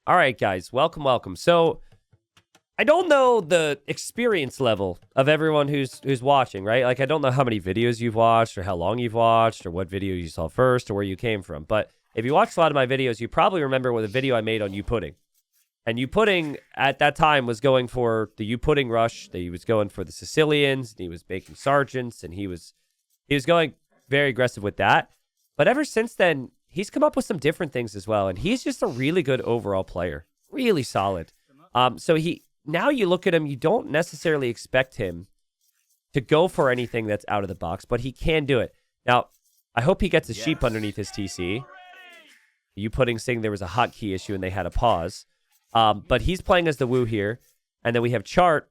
All right, guys. Welcome. So, I don't know the experience level of everyone who's watching, right? Like, I don't know how many videos you've watched or how long you've watched or what video you saw first or where you came from. But if you watched a lot of my videos, you probably remember what a video I made on Youpudding. And Youpudding at that time was going for the Youpudding rush. He was going for the Sicilians, and he was making sergeants, and he was going very aggressive with that. But ever since then, he's come up with some different things as well, and he's just a really good overall player, really solid. So now you look at him, you don't necessarily expect him to go for anything that's out of the box, but he can do it. Now, I hope he gets a sheep underneath his TC. Youpudding saying there was a hotkey issue and they had a pause. But he's playing as the Wu here. And then we have Chart,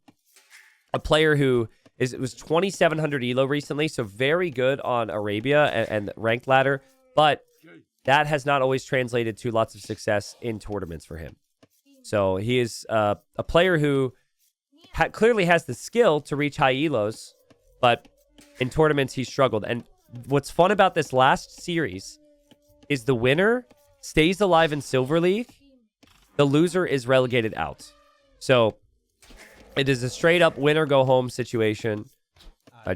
a player who was 2,700 elo recently, so very good on Arabia and ranked ladder. But that has not always translated to lots of success in tournaments for him. So he is a player who clearly has the skill to reach high elos, but in tournaments he's struggled. And what's fun about this last series is the winner stays alive in Silver League. The loser is relegated out. So it is a straight up winner go home situation.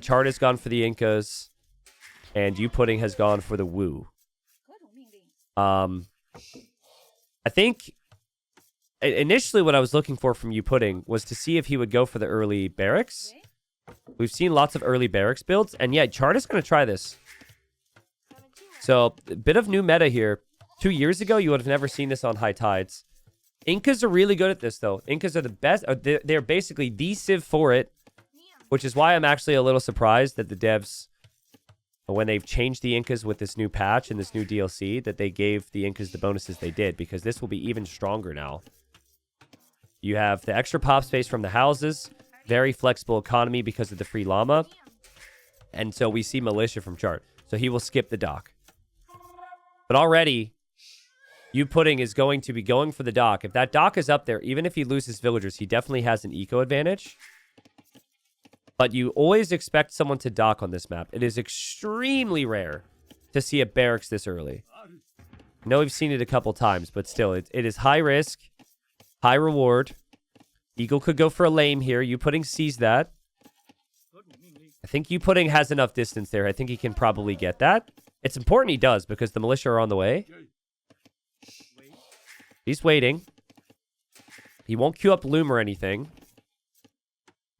Chart has gone for the Incas, and Youpudding has gone for the Wu. I think initially what I was looking for from Youpudding was to see if he would go for the early barracks. We've seen lots of early barracks builds, and yeah, Chart is going to try this. So a bit of new meta here. 2 years ago, you would have never seen this on High Tides. Incas are really good at this, though. Incas are the best. They're basically the Civ for it, which is why I'm actually a little surprised that the devs, when they've changed the Incas with this new patch and this new DLC, that they gave the Incas the bonuses they did, because this will be even stronger now. You have the extra pop space from the houses, very flexible economy because of the free llama, and so we see militia from Chart. So he will skip the dock. But already, Youpudding is going to be going for the dock. If that dock is up there, even if he loses villagers, he definitely has an eco advantage. But you always expect someone to dock on this map. It is extremely rare to see a barracks this early. I know we've seen it a couple times, but still, it is high risk, high reward. Eagle could go for a lame here. Youpudding sees that. I think Youpudding has enough distance there. I think he can probably get that. It's important he does, because the militia are on the way. He's waiting. He won't queue up Loom or anything.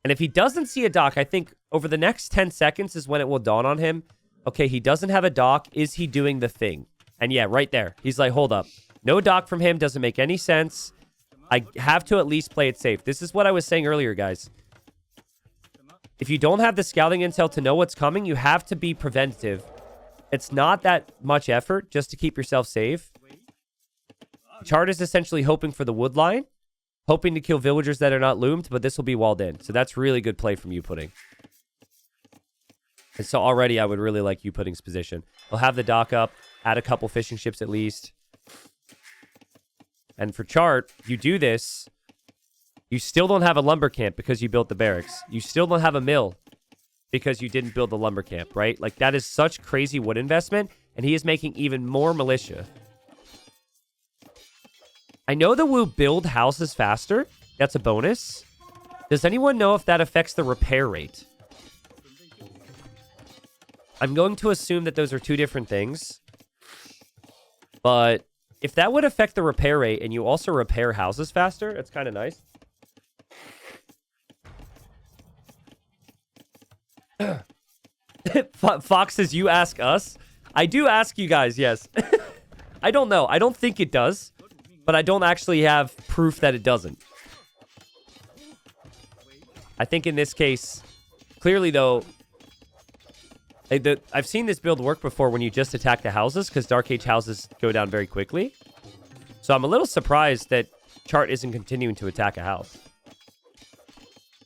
And if he doesn't see a dock, I think over the next 10 seconds is when it will dawn on him. Okay, he doesn't have a dock. Is he doing the thing? And yeah, right there. He's like, hold up. No dock from him. Doesn't make any sense. I have to at least play it safe. This is what I was saying earlier, guys. If you don't have the scouting intel to know what's coming, you have to be preventative. It's not that much effort just to keep yourself safe. Chart is essentially hoping for the wood line, hoping to kill villagers that are not loomed, but this will be walled in. So that's really good play from Youpudding. And so already I would really like Youpudding's position. He'll have the dock up, add a couple fishing ships at least. And for Chart, you do this, you still don't have a lumber camp because you built the barracks. You still don't have a mill because you didn't build the lumber camp, right? Like, that is such crazy wood investment, and he is making even more militia. I know the Wu build houses faster. That's a bonus. Does anyone know if that affects the repair rate? I'm going to assume that those are two different things. But if that would affect the repair rate and you also repair houses faster, it's kind of nice. Fox says, you ask us? I do ask you guys, yes. I don't know. I don't think it does. But I don't actually have proof that it doesn't. I think in this case, clearly though, I've seen this build work before when you just attack the houses, because Dark Age houses go down very quickly. So I'm a little surprised that Chart isn't continuing to attack a house.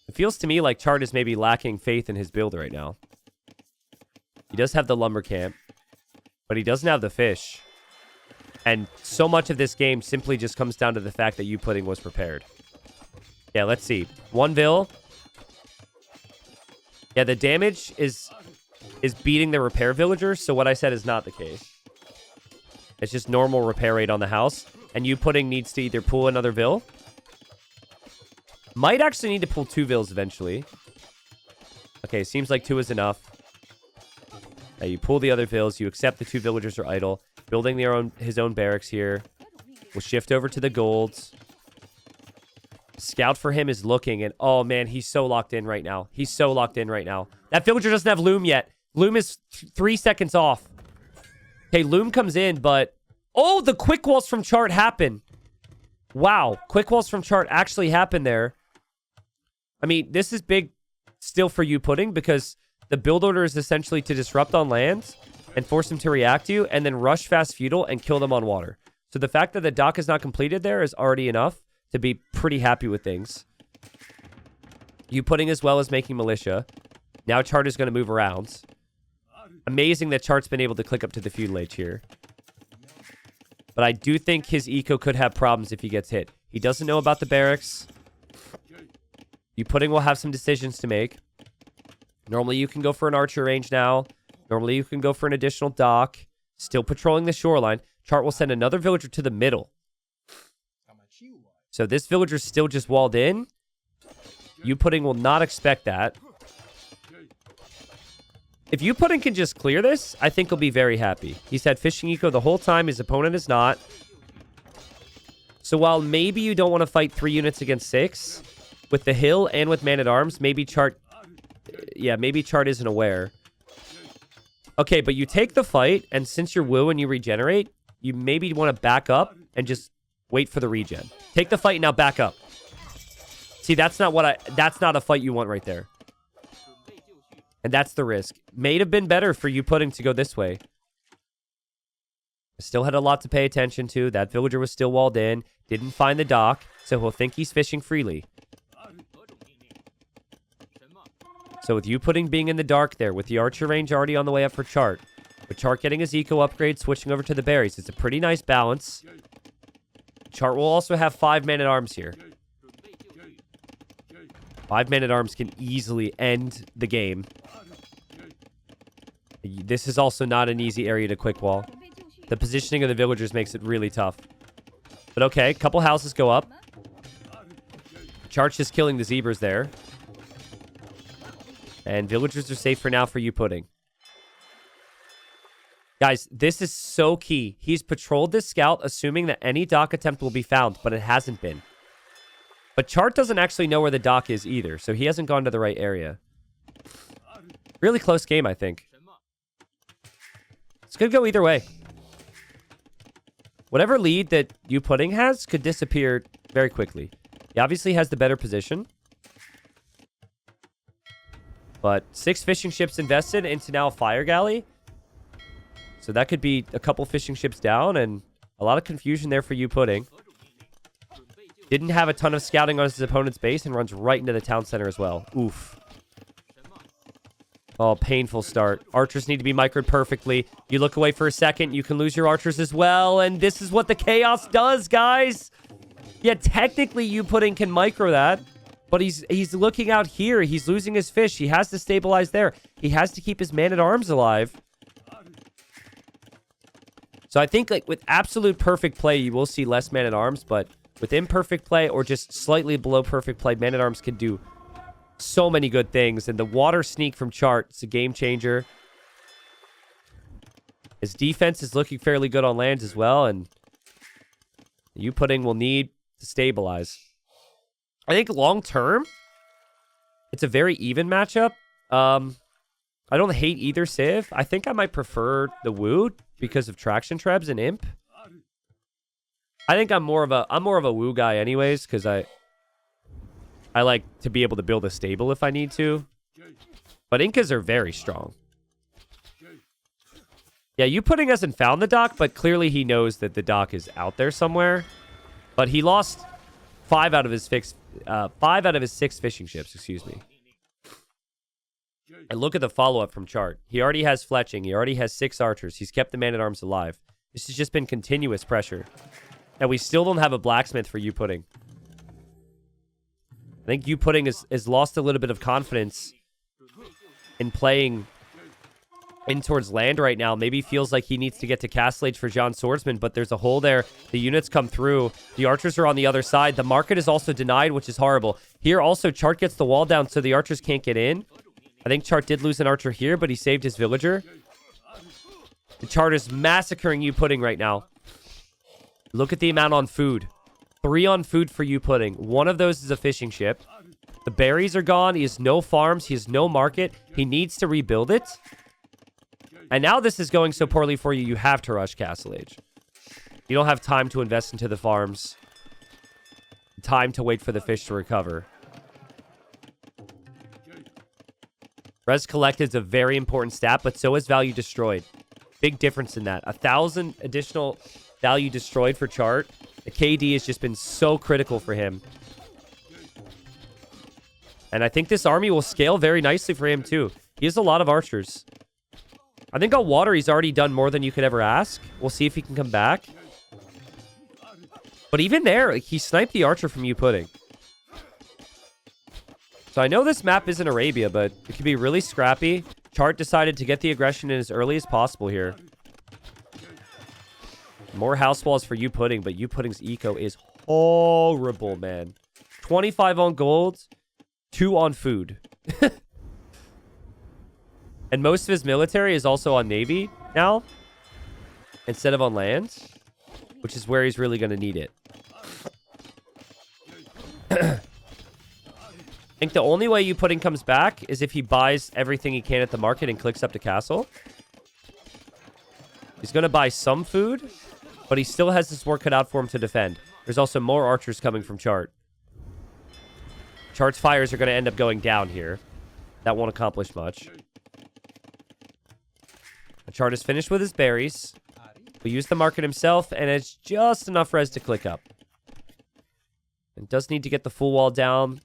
It feels to me like Chart is maybe lacking faith in his build right now. He does have the lumber camp, but he doesn't have the fish. And so much of this game simply just comes down to the fact that Youpudding was prepared. Yeah, let's see. One Vill. Yeah, the damage is beating the repair villagers, so what I said is not the case. It's just normal repair rate on the house. And Youpudding needs to either pull another Vill. Might actually need to pull 2 Vills eventually. Okay, seems like 2 is enough. You pull the other Vills. You accept the 2 villagers are idle. Building his own barracks here. We'll shift over to the golds. Scout for him is looking, and oh man, he's so locked in right now. He's so locked in right now. That villager doesn't have Loom yet. Loom is 3 seconds off. Okay, Loom comes in, but... Oh, the quick walls from chart happen. Wow, quick walls from chart actually happened there. I mean, this is big still for Youpudding because the build order is essentially to disrupt on land and force them to react to you and then rush fast feudal and kill them on water. So the fact that the dock is not completed there is already enough to be pretty happy with things. Youpudding as well as making militia. Now chart is going to move around. Amazing that chart's been able to click up to the feudal age here. But I do think his eco could have problems if he gets hit. He doesn't know about the barracks. Youpudding will have some decisions to make. Normally you can go for an archer range now. Normally you can go for an additional dock. Still patrolling the shoreline. Chart will send another villager to the middle. So this villager's still just walled in. Youpudding will not expect that. If Youpudding can just clear this, I think he'll be very happy. He's had fishing eco the whole time. His opponent is not. So while maybe you don't want to fight 3 units against 6, with the hill and with man-at-arms, maybe chart... Yeah, maybe chart isn't aware. Okay, but you take the fight, and since you're woo and you regenerate, you maybe want to back up and just wait for the regen. Take the fight, now back up. See, that's not a fight you want right there. And that's the risk. May have been better for Youpudding to go this way. Still had a lot to pay attention to. That villager was still walled in. Didn't find the dock, so he'll think he's fishing freely. So with Youpudding being in the dark there, with the archer range already on the way up for chart, with chart getting his eco upgrade, switching over to the berries, it's a pretty nice balance. Chart will also have 5 man-at-arms here. 5 man-at-arms can easily end the game. This is also not an easy area to quick wall. The positioning of the villagers makes it really tough. But okay, a couple houses go up. Chart's just killing the zebras there. And villagers are safe for now for Youpudding. Guys, this is so key. He's patrolled this scout, assuming that any dock attempt will be found, but it hasn't been. But Chart doesn't actually know where the dock is either, so he hasn't gone to the right area. Really close game, I think. It's going to go either way. Whatever lead that Youpudding has could disappear very quickly. He obviously has the better position. But 6 fishing ships invested into now a fire galley. So that could be a couple fishing ships down and a lot of confusion there for Youpudding. Didn't have a ton of scouting on his opponent's base and runs right into the town center as well. Oof. Oh, painful start. Archers need to be microed perfectly. You look away for a second, you can lose your archers as well. And this is what the chaos does, guys. Yeah, technically Youpudding can micro that. But he's looking out here. He's losing his fish. He has to stabilize there. He has to keep his man-at-arms alive. So I think like with absolute perfect play, you will see less man-at-arms. But with imperfect play or just slightly below perfect play, man-at-arms can do so many good things. And the water sneak from Chart is a game changer. His defense is looking fairly good on lands as well. And Youpudding will need to stabilize. I think long-term, it's a very even matchup. I don't hate either Civ. I think I might prefer the Woo because of Traction Trebs and Imp. I think I'm more of a Woo guy anyways, because I like to be able to build a stable if I need to. But Incas are very strong. Yeah, Youpudding hasn't found the dock, but clearly he knows that the dock is out there somewhere. But he lost 5 out of his 6 fishing ships, excuse me. And look at the follow-up from Chart. He already has fletching. He already has 6 archers. He's kept the man-at-arms alive. This has just been continuous pressure. And we still don't have a blacksmith for Youpudding. I think Youpudding has lost a little bit of confidence in playing in towards land right now. Maybe feels like he needs to get to Castle Age for Jean Swordsman, but there's a hole there. The units come through. The archers are on the other side. The market is also denied, which is horrible. Here also, Chart gets the wall down so the archers can't get in. I think Chart did lose an archer here, but he saved his villager. The Chart is massacring Youpudding right now. Look at the amount on food. 3 on food for Youpudding. 1 of those is a fishing ship. The berries are gone. He has no farms. He has no market. He needs to rebuild it. And now this is going so poorly for you, you have to rush Castle Age. You don't have time to invest into the farms. Time to wait for the fish to recover. Res collected is a very important stat, but so is value destroyed. Big difference in that. 1,000 additional value destroyed for Chart. The KD has just been so critical for him. And I think this army will scale very nicely for him too. He has a lot of archers. I think on water, he's already done more than you could ever ask. We'll see if he can come back. But even there, like, he sniped the archer from Youpudding. So I know this map isn't Arabia, but it could be really scrappy. Chart decided to get the aggression in as early as possible here. More house walls for Youpudding, but Youpudding's eco is horrible, man. 25 on gold, 2 on food. And most of his military is also on Navy now, instead of on land, which is where he's really going to need it. I think the only way Youpudding comes back is if he buys everything he can at the market and clicks up to castle. He's going to buy some food, but he still has this work cut out for him to defend. There's also more archers coming from Chart. Chart's fires are going to end up going down here. That won't accomplish much. Chart is finished with his berries. He'll use the market himself, and it's just enough res to click up. And does need to get the full wall down,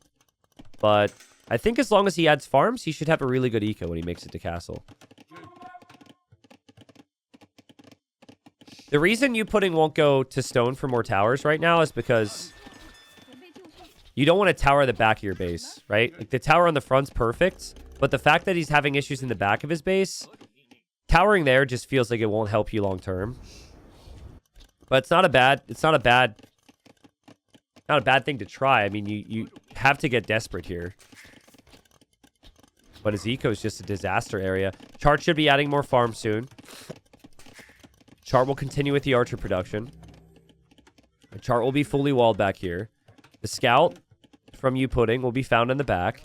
but I think as long as he adds farms, he should have a really good eco when he makes it to castle. The reason Youpudding won't go to stone for more towers right now is because you don't want to tower the back of your base, right? Like, the tower on the front's perfect, but the fact that he's having issues in the back of his base, towering there just feels like it won't help you long term. But it's not a bad thing to try. I mean, you have to get desperate here. But his eco is just a disaster area. Chart should be adding more farms soon. Chart will continue with the archer production. The Chart will be fully walled back here. The scout from Youpudding will be found in the back.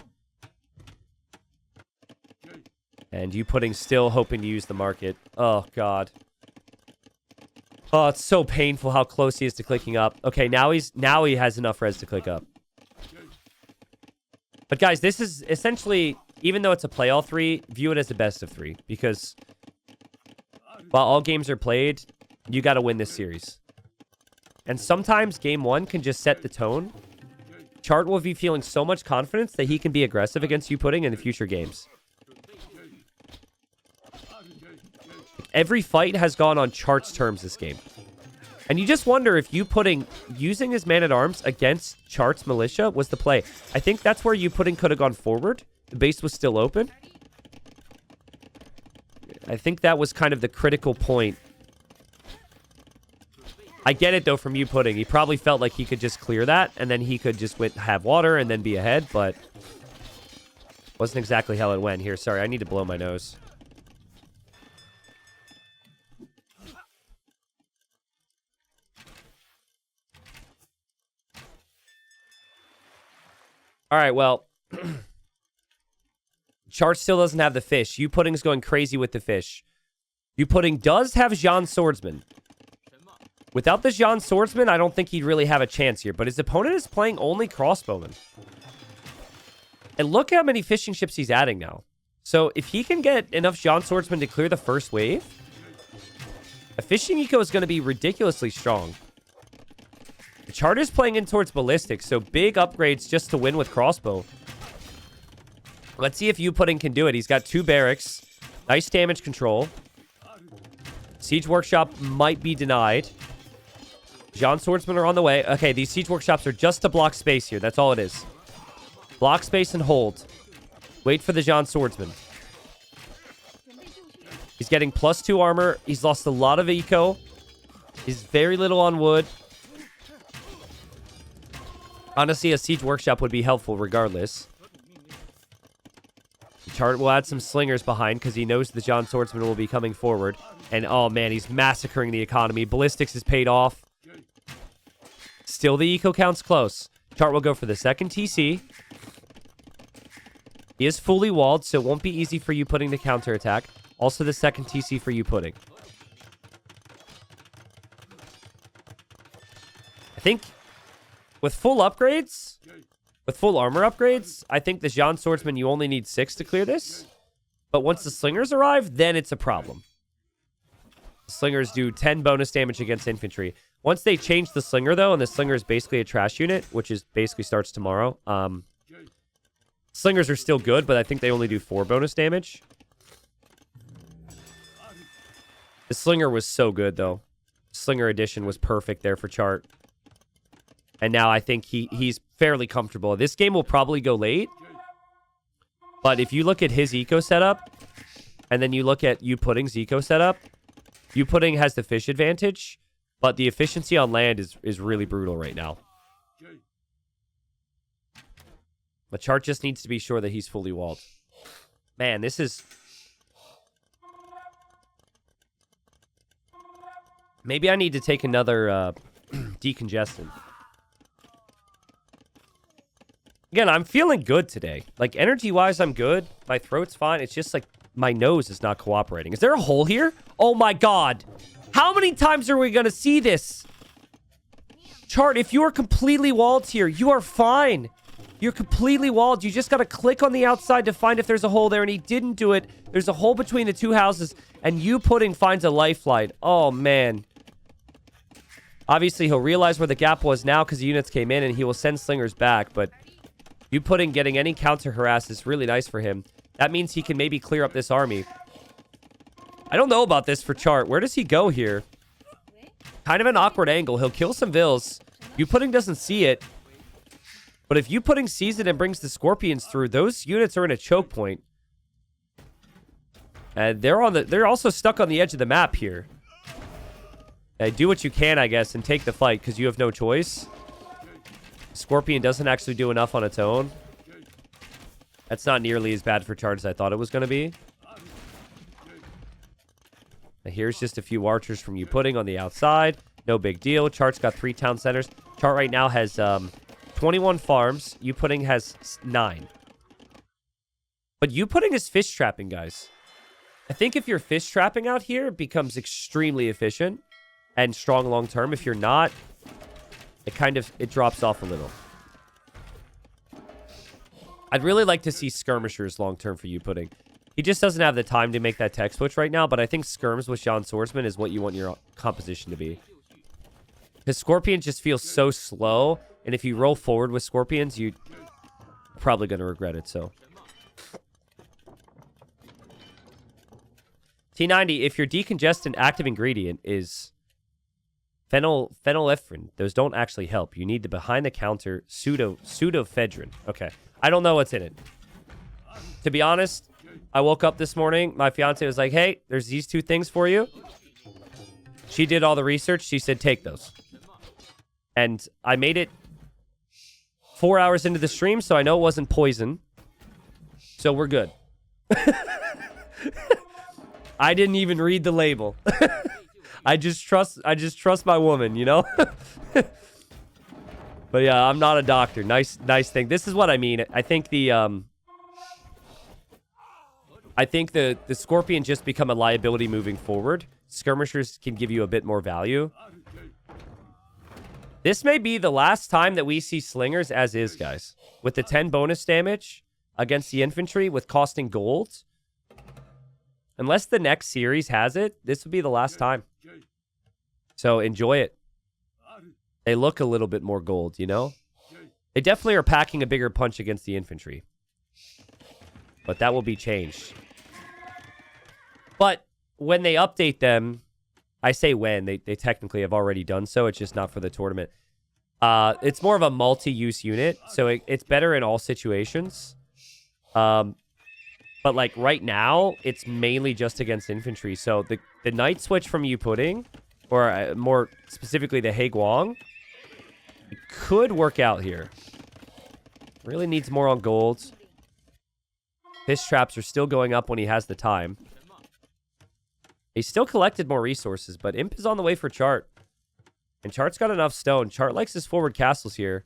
And Youpudding still hoping to use the market. Oh, God. Oh, it's so painful how close he is to clicking up. Okay, now he has enough res to click up. But guys, this is essentially, even though it's a play all 3, view it as a best of 3. Because while all games are played, you got to win this series. And sometimes game 1 can just set the tone. Chart will be feeling so much confidence that he can be aggressive against Youpudding in the future games. Every fight has gone on Chart's terms this game. And you just wonder if Youpudding using his man-at-arms against Chart's militia was the play. I think that's where Youpudding could have gone forward. The base was still open. I think that was kind of the critical point. I get it, though, from Youpudding. He probably felt like he could just clear that, and then he could just have water and then be ahead, but wasn't exactly how it went. Here, sorry, I need to blow my nose. All right, well, Chart still doesn't have the fish. Youpudding's going crazy with the fish. Youpudding does have Jean Swordsman. Without the Jean Swordsman, I don't think he'd really have a chance here. But his opponent is playing only crossbowmen. And look how many fishing ships he's adding now. So if he can get enough Jean Swordsman to clear the first wave, a fishing eco is going to be ridiculously strong. The Chart is playing in towards ballistic, so big upgrades just to win with crossbow. Let's see if Youpudding can do it. He's got 2 barracks. Nice damage control. Siege Workshop might be denied. Jean Swordsman are on the way. Okay, these Siege Workshops are just to block space here. That's all it is. Block space and hold. Wait for the Jean Swordsman. He's getting +2 armor. He's lost a lot of eco. He's very little on wood. Honestly, a siege workshop would be helpful regardless. Chart will add some slingers behind because he knows the John Swordsman will be coming forward. And, oh, man, he's massacring the economy. Ballistics is paid off. Still, the eco count's close. Chart will go for the second TC. He is fully walled, so it won't be easy for Youpudding to counterattack. Also, the second TC for Youpudding. I think with full upgrades, with full armor upgrades, I think the John Swordsman, you only need 6 to clear this. But once the slingers arrive, then it's a problem. Slingers do 10 bonus damage against infantry. Once they change the slinger, though, and the slinger is basically a trash unit, which is basically starts tomorrow, slingers are still good, but I think they only do 4 bonus damage. The slinger was so good, though. Slinger edition was perfect there for Chart. And now I think he's fairly comfortable. This game will probably go late. But if you look at his eco setup, and then you look at Youpudding's eco setup, Youpudding has the fish advantage, but the efficiency on land is really brutal right now. The Chart just needs to be sure that he's fully walled. Man, this is... Maybe I need to take another decongestant. Again, I'm feeling good today. Like, energy-wise, I'm good. My throat's fine. It's just, like, my nose is not cooperating. Is there a hole here? Oh, my God. How many times are we going to see this? Chart, if you are completely walled here, you are fine. You're completely walled. You just got to click on the outside to find if there's a hole there, and he didn't do it. There's a hole between the two houses, and Youpudding finds a lifeline. Oh, man. Obviously, he'll realize where the gap was now because the units came in, and he will send slingers back, but Youpudding getting any counter harass is really nice for him. That means he can maybe clear up this army. I don't know about this for Chart. Where does he go here? Kind of an awkward angle. He'll kill some Vills. Youpudding doesn't see it. But if Youpudding sees it and brings the Scorpions through, those units are in a choke point. And they're also stuck on the edge of the map here. Do what you can, I guess, and take the fight because you have no choice. Scorpion doesn't actually do enough on its own. That's not nearly as bad for Chart as I thought it was going to be. Now here's just a few archers from Youpudding on the outside. No big deal. Chart's got 3 town centers. Chart right now has 21 farms. Youpudding has 9. But Youpudding is fish trapping, guys. I think if you're fish trapping out here, it becomes extremely efficient and strong long term. If you're not, it drops off a little. I'd really like to see skirmishers long term for Youpudding. He just doesn't have the time to make that tech switch right now, but I think skirms with John Swordsman is what you want your composition to be. Because Scorpions just feel so slow, and if you roll forward with Scorpions, you're probably going to regret it, so. T90, if your decongestant active ingredient is phenylephrine, those don't actually help. You need the behind-the-counter pseudoephedrine. Okay. I don't know what's in it. To be honest, I woke up this morning. My fiance was like, hey, there's these 2 things for you. She did all the research. She said, take those. And I made it 4 hours into the stream, so I know it wasn't poison. So we're good. I didn't even read the label. I just trust my woman, you know? But yeah, I'm not a doctor. Nice thing. This is what I mean. I think the Scorpion just become a liability moving forward. Skirmishers can give you a bit more value. This may be the last time that we see slingers as is, guys. With the 10 bonus damage against the infantry with costing gold. Unless the next series has it, this would be the last time. So enjoy it. They look a little bit more gold, you know? They definitely are packing a bigger punch against the infantry. But that will be changed. But when they update them, I say when, they technically have already done so. It's just not for the tournament. It's more of a multi-use unit, so it's better in all situations. But, like, right now, it's mainly just against infantry. So the knight switch from Youpudding, or more specifically the Haiguang, it could work out here. Really needs more on gold. Fish traps are still going up when he has the time. He still collected more resources, but Imp is on the way for Chart. And Chart's got enough stone. Chart likes his forward castles here.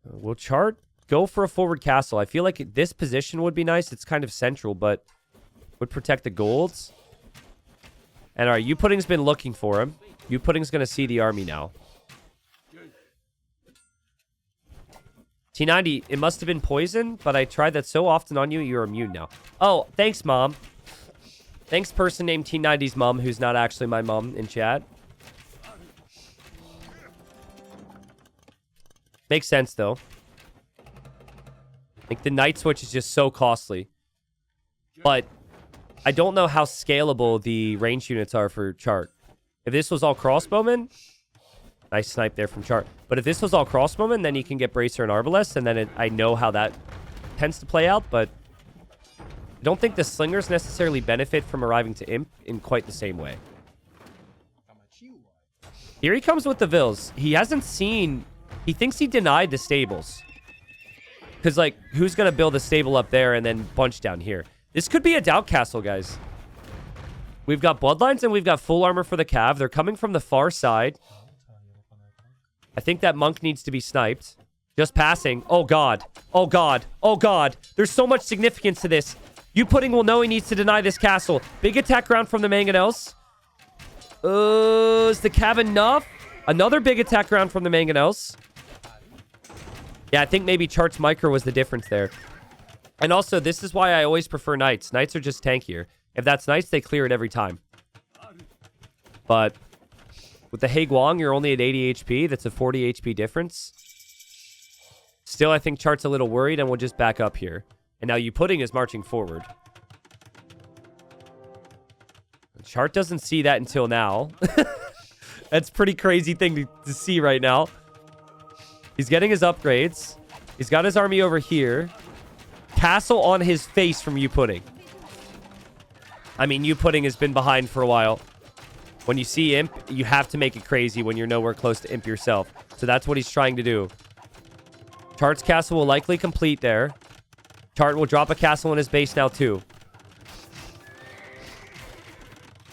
Will Chart go for a forward castle? I feel like this position would be nice. It's kind of central, but would protect the golds. And all right, Youpudding's been looking for him. Youpudding's going to see the army now. T90, it must have been poison, but I tried that so often on you, you're immune now. Oh, thanks, Mom. Thanks, person named T90's mom, who's not actually my mom in chat. Makes sense, though. Like, the night switch is just so costly. But I don't know how scalable the range units are for Chart. If this was all crossbowmen, nice snipe there from Chart. But if this was all crossbowmen, then he can get Bracer and Arbalest, and then I know how that tends to play out, but I don't think the slingers necessarily benefit from arriving to Imp in quite the same way. Here he comes with the Vils. He hasn't seen... He thinks he denied the stables. Because, like, who's going to build a stable up there and then bunch down here? This could be a doubt castle, guys. We've got Bloodlines and we've got full armor for the Cav. They're coming from the far side. I think that monk needs to be sniped. Just passing. Oh, God. Oh, God. Oh, God. There's so much significance to this. Youpudding will know he needs to deny this castle. Big attack round from the Mangonels. Is the Cav enough? Another big attack round from the Mangonels. Yeah, I think maybe Chart's micro was the difference there. And also, this is why I always prefer Knights. Knights are just tankier. If that's Knights, they clear it every time. But with the Haiguang, you're only at 80 HP. That's a 40 HP difference. Still, I think Chart's a little worried, and we'll just back up here. And now Youpudding is marching forward. Chart doesn't see that until now. That's a pretty crazy thing to see right now. He's getting his upgrades. He's got his army over here. Castle on his face from Youpudding. I mean, Youpudding has been behind for a while. When you see Imp, you have to make it crazy when you're nowhere close to Imp yourself. So that's what he's trying to do. Chart's castle will likely complete there. Chart will drop a castle in his base now, too.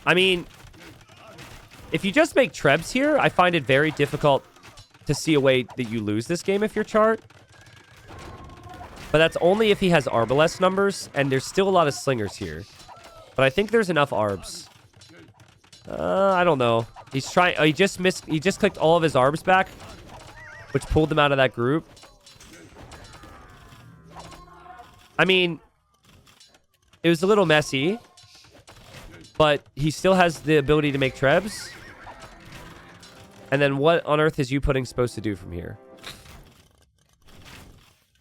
I mean, if you just make Trebs here, I find it very difficult to see a way that you lose this game if you're Chart. But that's only if he has Arbalest numbers, and there's still a lot of Slingers here. But I think there's enough Arbs. I don't know. He's trying... he just missed... He just clicked all of his Arbs back, which pulled them out of that group. I mean, it was a little messy, but he still has the ability to make Trebs. And then what on earth is Youpudding supposed to do from here?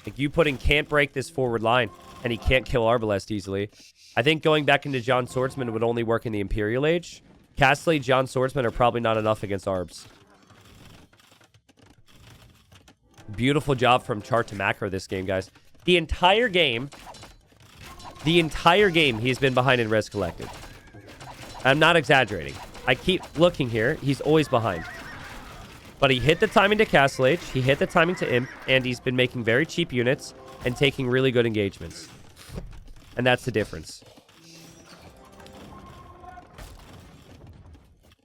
Like, Youpudding can't break this forward line, and he can't kill Arbalest easily. I think going back into John Swordsman would only work in the Imperial Age. Castle Age John Swordsman are probably not enough against Arbs. Beautiful job from Chart to macro this game, guys. The entire game, he's been behind in res collected. I'm not exaggerating. I keep looking here. He's always behind. But he hit the timing to Castle Age. He hit the timing to Imp. And he's been making very cheap units and taking really good engagements. And that's the difference.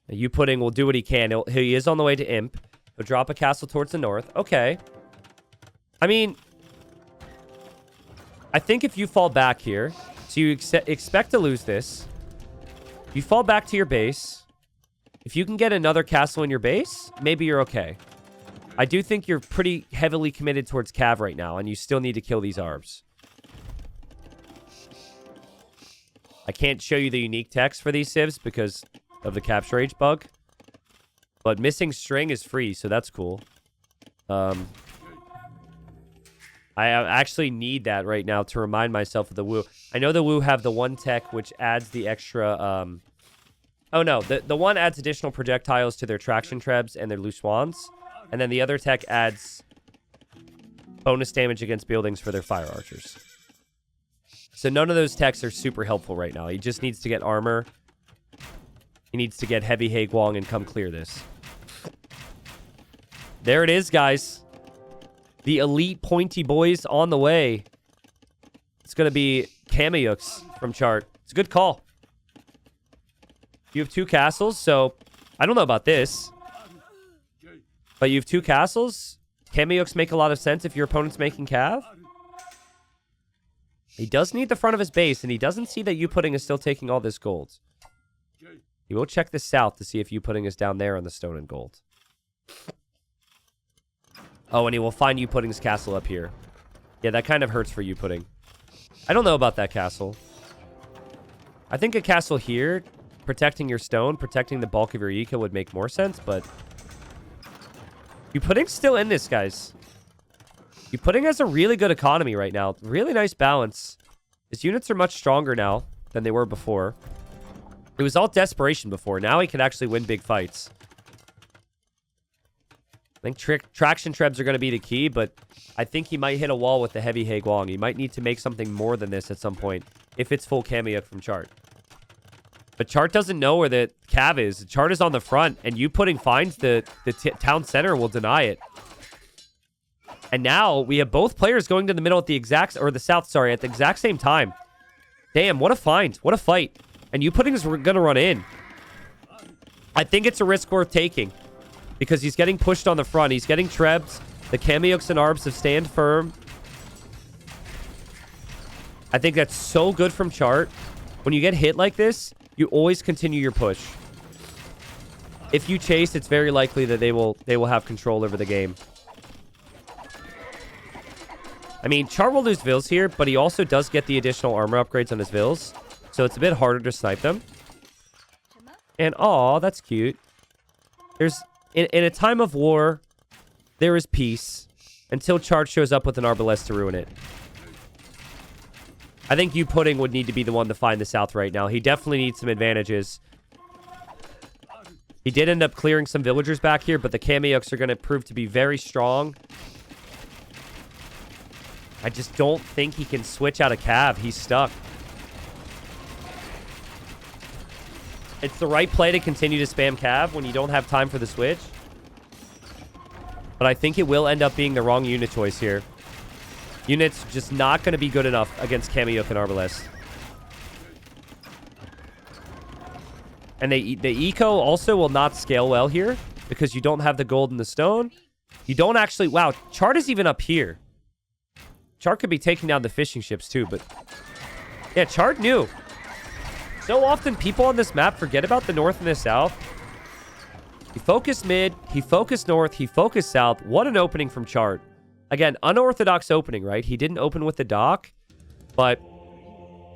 Now, Youpudding will do what he can. He is on the way to Imp. He'll drop a castle towards the north. Okay. I mean, I think if you fall back here, so you expect to lose this. You fall back to your base. If you can get another castle in your base, maybe you're okay. I do think you're pretty heavily committed towards Cav right now, and you still need to kill these Arbs. I can't show you the unique text for these civs because of the capture age bug. But missing string is free, so that's cool. I actually need that right now to remind myself of the Wu. I know the Wu have the one tech which adds the extra... Oh, no. The one adds additional projectiles to their traction trebs and their loose wands. And then the other tech adds bonus damage against buildings for their fire archers. So none of those techs are super helpful right now. He just needs to get armor. He needs to get heavy Haegwang and come clear this. There it is, guys. The elite pointy boys on the way. It's going to be Kameyuks from Chart. It's a good call. You have 2 castles, so I don't know about this. But you have 2 castles. Kameyuks make a lot of sense if your opponent's making Cav. He does need the front of his base, and he doesn't see that Youpudding is still taking all this gold. He will check the south to see if Youpudding is down there on the stone and gold. Oh, and he will find Youpudding's castle up here. Yeah, that kind of hurts for Youpudding. I don't know about that castle. I think a castle here, protecting your stone, protecting the bulk of your eco would make more sense, but Youpudding's still in this, guys. Youpudding has a really good economy right now. Really nice balance. His units are much stronger now than they were before. It was all desperation before. Now he can actually win big fights. I think traction trebs are going to be the key, but I think he might hit a wall with the heavy Haegwang. He might need to make something more than this at some point if it's full Kameyuk from Chart. But Chart doesn't know where the Cav is. Chart is on the front, and Youpudding finds the town center will deny it. And now we have both players going to the middle at the exact, or the south, sorry, at the exact same time. Damn, what a find. What a fight. And Youpudding is going to run in. I think it's a risk worth taking because he's getting pushed on the front. He's getting trebs. The Kameyuks and Arbs have stand firm. I think that's so good from Chart. When you get hit like this, you always continue your push. If you chase, it's very likely that they will have control over the game. I mean, Chart will lose Vils here, but he also does get the additional armor upgrades on his Vils. So it's a bit harder to snipe them. And, aw, that's cute. There's, in a time of war, there is peace. Until Chart shows up with an Arbalest to ruin it. I think Youpudding would need to be the one to find the south right now. He definitely needs some advantages. He did end up clearing some villagers back here, but the Kameyuks are going to prove to be very strong. I just don't think he can switch out of Cav. He's stuck. It's the right play to continue to spam Cav when you don't have time for the switch. But I think it will end up being the wrong unit choice here. Unit's just not going to be good enough against Kameyuk and Arbalest. And the eco also will not scale well here because you don't have the gold and the stone. You don't actually... Wow, Chart is even up here. Chart could be taking down the fishing ships too, but... Yeah, Chart knew. So often people on this map forget about the north and the south. He focused mid, he focused north, he focused south. What an opening from Chart. Again, unorthodox opening, right? He didn't open with the dock, but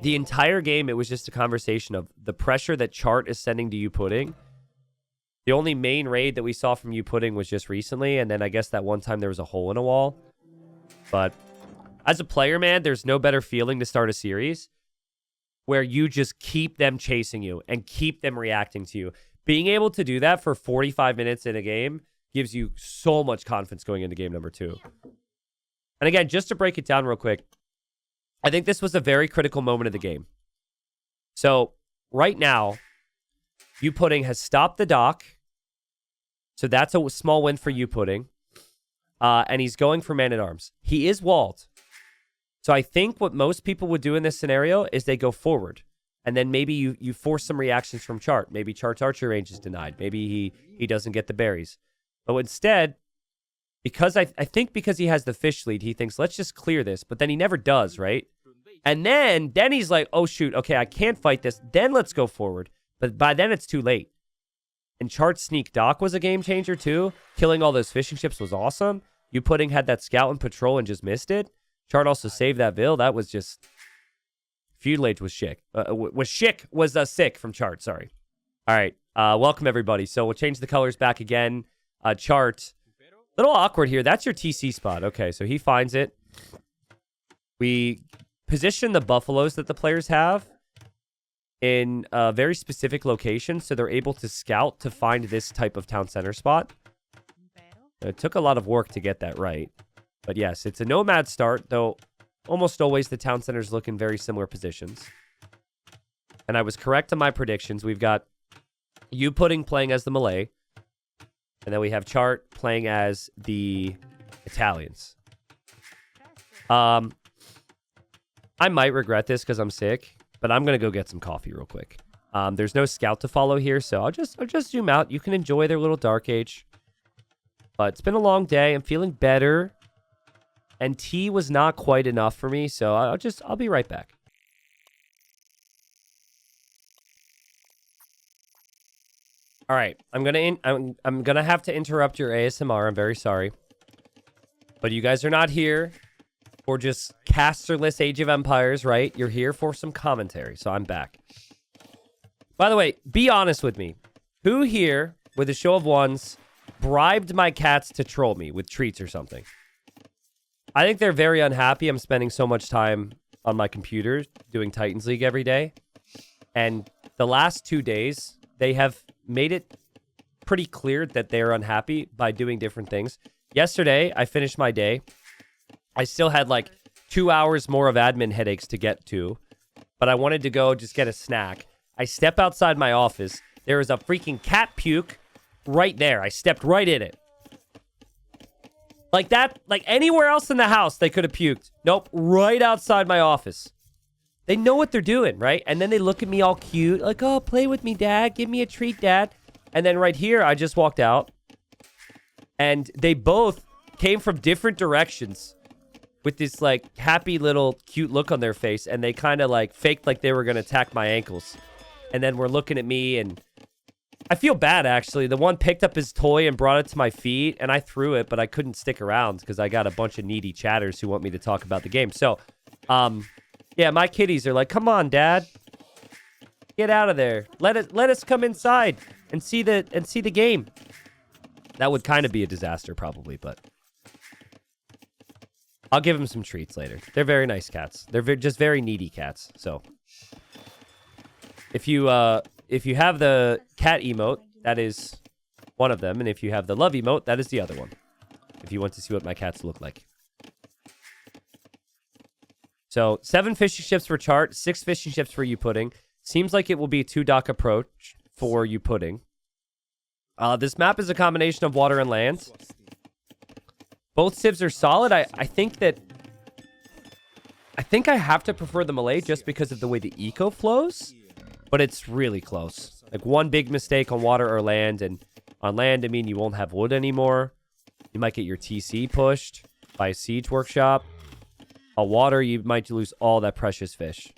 the entire game, it was just a conversation of the pressure that Chart is sending to Youpudding. The only main raid that we saw from Youpudding was just recently, and then I guess that one time there was a hole in a wall. But as a player, man, there's no better feeling to start a series where you just keep them chasing you and keep them reacting to you. Being able to do that for 45 minutes in a game gives you so much confidence going into game number 2. And again, just to break it down real quick, I think this was a very critical moment of the game. So right now, Youpudding has stopped the dock. So that's a small win for Youpudding. And he's going for man-at-arms. He is walled. So I think what most people would do in this scenario is they go forward. And then maybe you force some reactions from Chart. Maybe Chart's archer range is denied. Maybe he doesn't get the berries. But instead, because I think because he has the fish lead, he thinks, let's just clear this. But then he never does, right? And then he's like, oh, shoot, okay, I can't fight this. Then let's go forward. But by then, it's too late. And Chart's sneak dock was a game changer, too. Killing all those fishing ships was awesome. Youpudding had that scout and patrol and just missed it. Chart also saved that Vil. That was just... Feud Age was sick. Was sick from Chart, sorry. All right, welcome, everybody. So we'll change the colors back again. Chart... Little awkward here. That's your TC spot. Okay, so he finds it. We position the buffaloes that the players have in a very specific location, so they're able to scout to find this type of town center spot. It took a lot of work to get that right. But yes, it's a nomad start, though almost always the town centers look in very similar positions. And I was correct on my predictions. We've got Youpudding playing as the Malay. And then we have Chart playing as the Italians. I might regret this because I'm sick, but I'm going to go get some coffee real quick. There's no scout to follow here, so I'll just zoom out. You can enjoy their little dark age. But it's been a long day. I'm feeling better. And tea was not quite enough for me, so I'll be right back. All right, I'm gonna have to interrupt your ASMR. I'm very sorry, but you guys are not here for just casterless Age of Empires, right? You're here for some commentary, so I'm back. By the way, be honest with me. Who here, with a show of ones, bribed my cats to troll me with treats or something? I think they're very unhappy. I'm spending so much time on my computer doing Titans League every day, and the last 2 days they have made it pretty clear that they're unhappy by doing different things. Yesterday, I finished my day. I still had like 2 hours more of admin headaches to get to, but I wanted to go just get a snack. I step outside my office. There is a freaking cat puke right there. I stepped right in it. Like that, like anywhere else in the house, they could have puked. Nope, right outside my office. They know what they're doing, right? And then they look at me all cute, like, oh, play with me, Dad. Give me a treat, Dad. And then right here, I just walked out. And they both came from different directions with this, like, happy little cute look on their face. And they kind of, like, faked like they were going to attack my ankles. And then were looking at me, and I feel bad, actually. The one picked up his toy and brought it to my feet, and I threw it, but I couldn't stick around because I got a bunch of needy chatters who want me to talk about the game. So, yeah, my kitties are like, come on, Dad. Get out of there. Let us come inside and see the game. That would kind of be a disaster, probably, but I'll give them some treats later. They're very nice cats. They're just very needy cats. So if you have the cat emote, that is one of them, and if you have the love emote, that is the other one. If you want to see what my cats look like. So 7 fishing ships for Chart, 6 fishing ships for Youpudding. Seems like it will be a 2-dock approach for Youpudding. This map is a combination of water and land. Both civs are solid. I think I have to prefer the Malay just because of the way the eco flows, but it's really close. Like one big mistake on water or land, and on land, I mean, you won't have wood anymore. You might get your TC pushed by a siege workshop. On water, you might lose all that precious fish.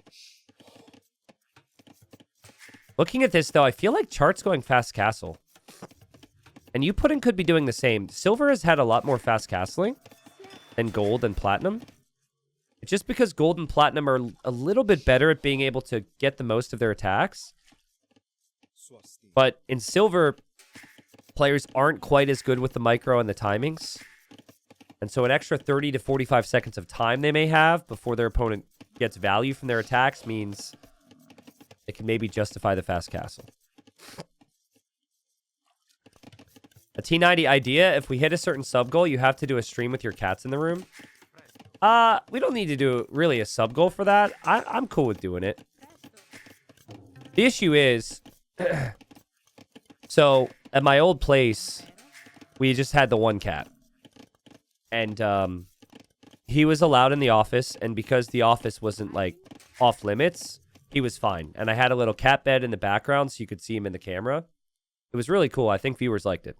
Looking at this, though, I feel like Chart's going fast castle. And Youpudding could be doing the same. Silver has had a lot more fast castling than gold and platinum. It's just because gold and platinum are a little bit better at being able to get the most of their attacks. But in silver, players aren't quite as good with the micro and the timings. And so an extra 30 to 45 seconds of time they may have before their opponent gets value from their attacks means they can maybe justify the fast castle. A T90 idea, if we hit a certain sub goal, you have to do a stream with your cats in the room. We don't need to do really a sub goal for that. I'm cool with doing it. The issue is, so at my old place, we just had the one cat. And he was allowed in the office, and because the office wasn't, like, off limits, he was fine. And I had a little cat bed in the background so you could see him in the camera. It was really cool. I think viewers liked it.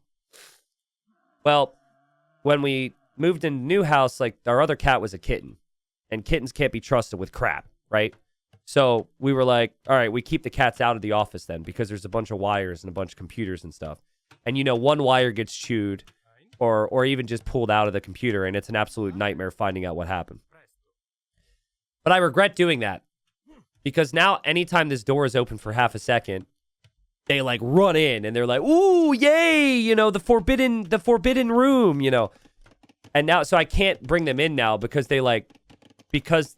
Well, when we moved into the new house, like, our other cat was a kitten. And kittens can't be trusted with crap, right? So we were like, all right, we keep the cats out of the office then, because there's a bunch of wires and a bunch of computers and stuff. And, you know, one wire gets chewed or even just pulled out of the computer, and it's an absolute nightmare finding out what happened. But I regret doing that, because now anytime this door is open for half a second, they, like, run in, and they're like, ooh, yay, you know, the forbidden room, you know. And now, so I can't bring them in now because they, like, because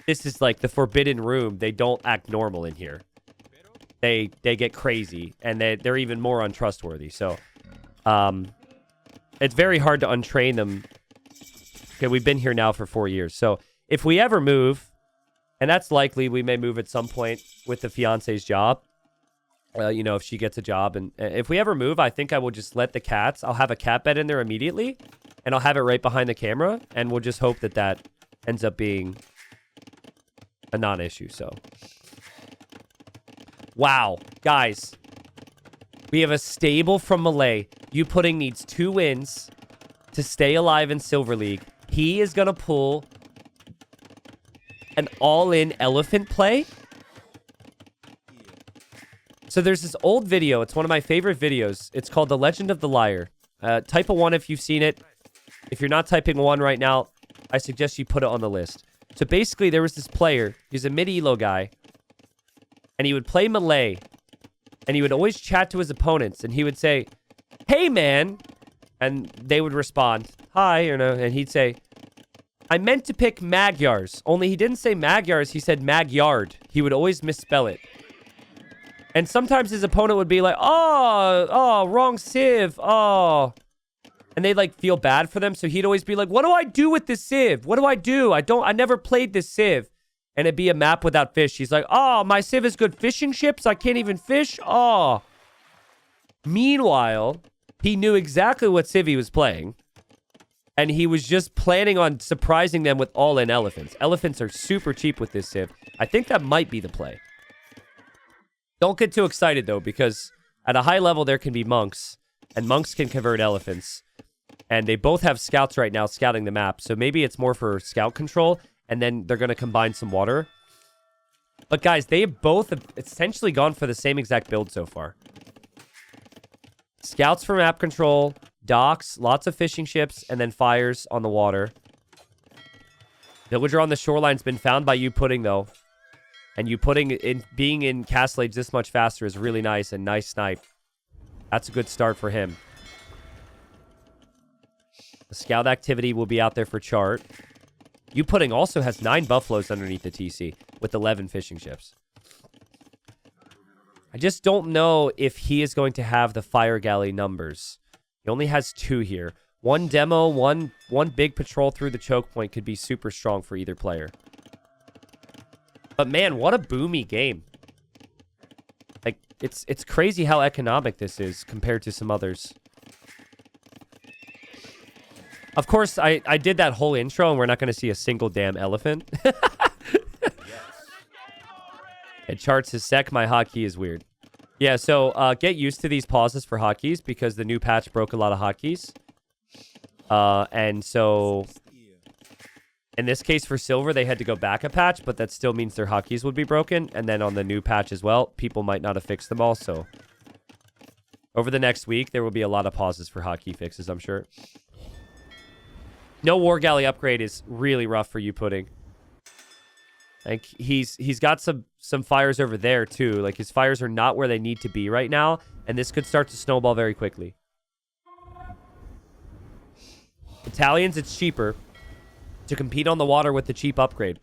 this is, like, the forbidden room, they don't act normal in here. They get crazy, and they're even more untrustworthy. So, it's very hard to untrain them Okay, we've been here now for 4 years. So if we ever move, and that's likely, we may move at some point with the fiance's job. You know, if she gets a job. And if we ever move, I think I will just let the cats. I'll have a cat bed in there immediately. And I'll have it right behind the camera. And we'll just hope that that ends up being a non-issue. So, wow. Guys, we have a stable from Malay. Youpudding needs 2 wins to stay alive in Silver League. He is going to pull an all-in elephant play. So there's this old video. It's one of my favorite videos. It's called The Legend of the Liar. Type a 1 if you've seen it. If you're not typing 1 right now, I suggest you put it on the list. So basically, there was this player. He's a mid-elo guy. And he would play Malay. And he would always chat to his opponents. And he would say, "Hey, man." And they would respond, "Hi," or no. And he'd say, "I meant to pick Magyars." Only he didn't say Magyars. He said Magyard. He would always misspell it. And sometimes his opponent would be like, oh, wrong civ. Oh. And they'd like feel bad for them. So he'd always be like, "What do I do with this civ? What do I do? I never played this civ." And it'd be a map without fish. He's like, "Oh, my civ is good fishing ships. I can't even fish. Oh." Meanwhile, he knew exactly what civ he was playing. And he was just planning on surprising them with all-in elephants. Elephants are super cheap with this civ. I think that might be the play. Don't get too excited, though, because at a high level, there can be monks, and monks can convert elephants. And they both have scouts right now scouting the map, so maybe it's more for scout control, and then they're going to combine some water. But guys, they both have essentially gone for the same exact build so far. Scouts for map control, docks, lots of fishing ships, and then fires on the water. Villager on the shoreline's been found by Youpudding, though. And Youpudding being in Castle Age this much faster is really nice, and nice snipe. That's a good start for him. The scout activity will be out there for chart. Youpudding also has 9 buffaloes underneath the TC with 11 fishing ships. I just don't know if he is going to have the fire galley numbers. He only has 2 here. 1 demo, one big patrol through the choke point could be super strong for either player. But man, what a boomy game. Like, it's crazy how economic this is compared to some others. Of course, I did that whole intro, and we're not going to see a single damn elephant. It charts his sec. My hotkey is weird. Yeah, so get used to these pauses for hotkeys, because the new patch broke a lot of hotkeys. And so in this case for silver, they had to go back a patch, but that still means their hotkeys would be broken. And then on the new patch as well, people might not have fixed them all. So over the next week, there will be a lot of pauses for hotkey fixes, I'm sure. No War Galley upgrade is really rough for Youpudding. Like, he's got some fires over there, too. Like, his fires are not where they need to be right now, and this could start to snowball very quickly. Italians, it's cheaper to compete on the water with the cheap upgrade.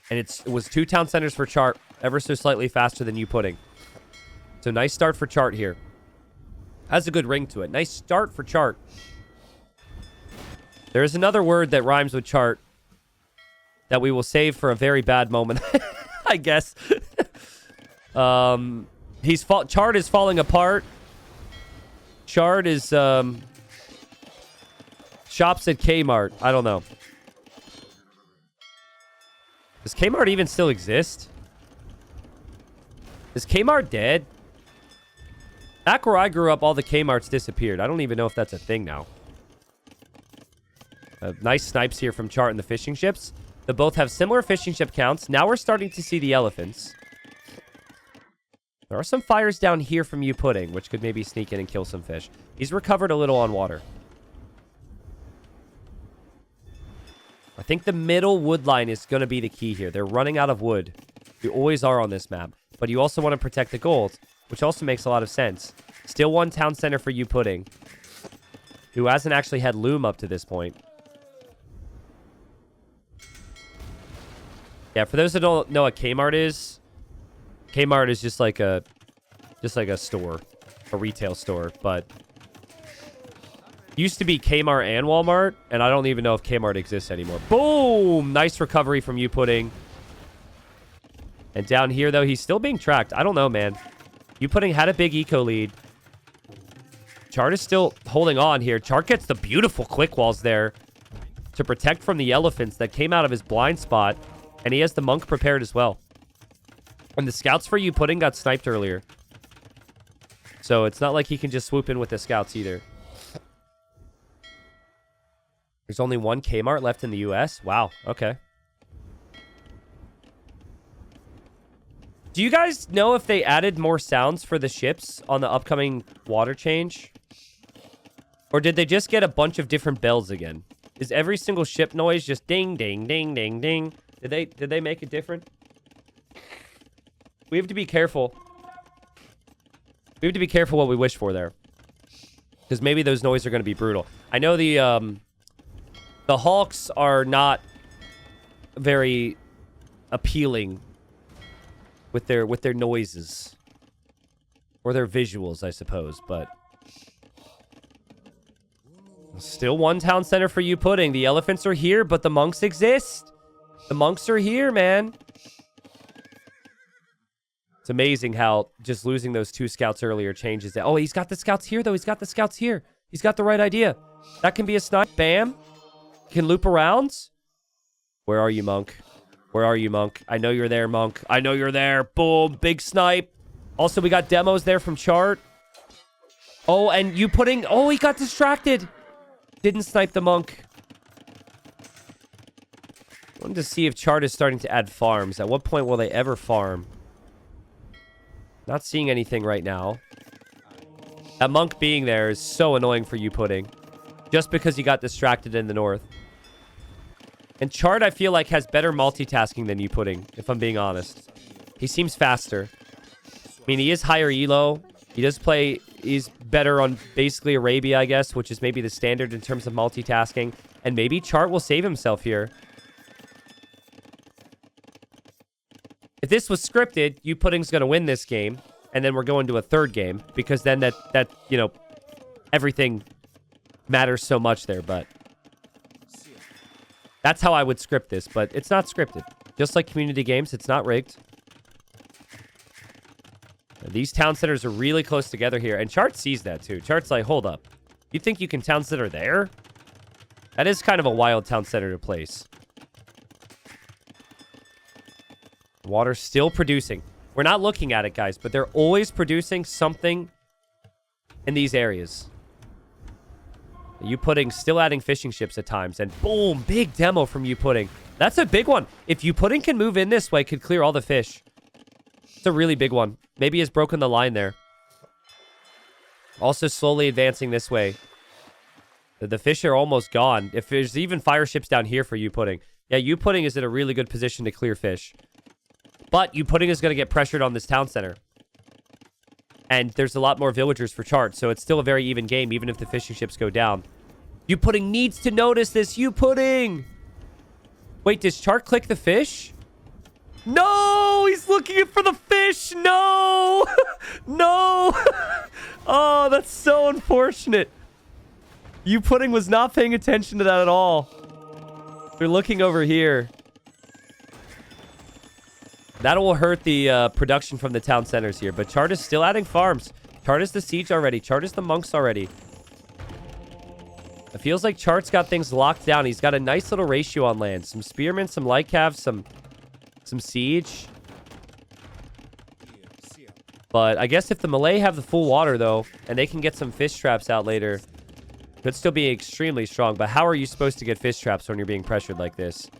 And it was 2 town centers for chart, ever so slightly faster than Youpudding. So nice start for chart here. Has a good ring to it. Nice start for chart. There is another word that rhymes with chart that we will save for a very bad moment, I guess. Chart is falling apart. Chart is shops at Kmart. I don't know. Does Kmart even still exist? Is Kmart dead? Back where I grew up, all the Kmarts disappeared. I don't even know if that's a thing now. Nice snipes here from Chart and the fishing ships. They both have similar fishing ship counts. Now we're starting to see the elephants. There are some fires down here from Youpudding, which could maybe sneak in and kill some fish. He's recovered a little on water. I think the middle wood line is going to be the key here. They're running out of wood. You always are on this map. But you also want to protect the gold, which also makes a lot of sense. Still 1 town center for Youpudding, who hasn't actually had loom up to this point. Yeah, for those that don't know what Kmart is just like a store, a retail store. But Used to be Kmart and Walmart, and I don't even know if Kmart exists anymore. Boom! Nice recovery from Youpudding. And down here, though, he's still being tracked. I don't know, man. Youpudding had a big eco lead. Chart is still holding on here. Chart gets the beautiful quick walls there to protect from the elephants that came out of his blind spot. And he has the monk prepared as well. And the scouts for Youpudding got sniped earlier. So it's not like he can just swoop in with the scouts either. There's only one Kmart left in the US? Wow, okay. Do you guys know if they added more sounds for the ships on the upcoming water change? Or did they just get a bunch of different bells again? Is every single ship noise just ding, ding, ding, ding, ding? Did they make it different? We have to be careful. We have to be careful what we wish for there. Because maybe those noises are going to be brutal. I know the Hawks are not very appealing with their noises. Or their visuals, I suppose, but still one town center for Youpudding. The elephants are here, but the monks exist. The monks are here, man. It's amazing how just losing those 2 scouts earlier changes it. Oh, he's got the scouts here, though. He's got the scouts here. He's got the right idea. That can be a snipe. Bam. Can loop around. Where are you, monk? Where are you, monk? I know you're there, monk. I know you're there. Boom. Big snipe. Also, we got demos there from Chart. Oh, and Youpudding. Oh, he got distracted. Didn't snipe the monk. I wanted to see if Chart is starting to add farms. At what point will they ever farm? Not seeing anything right now. That monk being there is so annoying for Youpudding. Just because he got distracted in the north. And Chart, I feel like, has better multitasking than Youpudding, if I'm being honest. He seems faster. I mean, he is higher elo. He does play... He's better on basically Arabia, I guess, which is maybe the standard in terms of multitasking. And maybe Chart will save himself here. If this was scripted, Youpudding's going to win this game. And then we're going to a third game. Because then that you know, everything matters so much there. But that's how I would script this. But it's not scripted. Just like community games, it's not rigged. These town centers are really close together here. And Chart sees that too. Chart's like, hold up. You think you can town center there? That is kind of a wild town center to place. Water's still producing. We're not looking at it, guys, but they're always producing something in these areas. Youpudding still adding fishing ships at times. And boom, big demo from Youpudding. That's a big one. If Youpudding can move in this way, could clear all the fish. It's a really big one. Maybe he's broken the line there. Also slowly advancing this way. The fish are almost gone. If there's even fire ships down here for Youpudding. Yeah, Youpudding is in a really good position to clear fish. But Youpudding is going to get pressured on this town center. And there's a lot more villagers for Chart. So it's still a very even game, even if the fishing ships go down. Youpudding needs to notice this. Youpudding! Wait, does Chart click the fish? No! He's looking for the fish! No! No! Oh, that's so unfortunate. Youpudding was not paying attention to that at all. They're looking over here. That will hurt the production from the town centers here. But Chart is still adding farms. Chart is the siege already. Chart is the monks already. It feels like Chart's got things locked down. He's got a nice little ratio on land. Some spearmen, some light calves, some siege. But I guess if the Malay have the full water, though, and they can get some fish traps out later, could still be extremely strong. But how are you supposed to get fish traps when you're being pressured like this?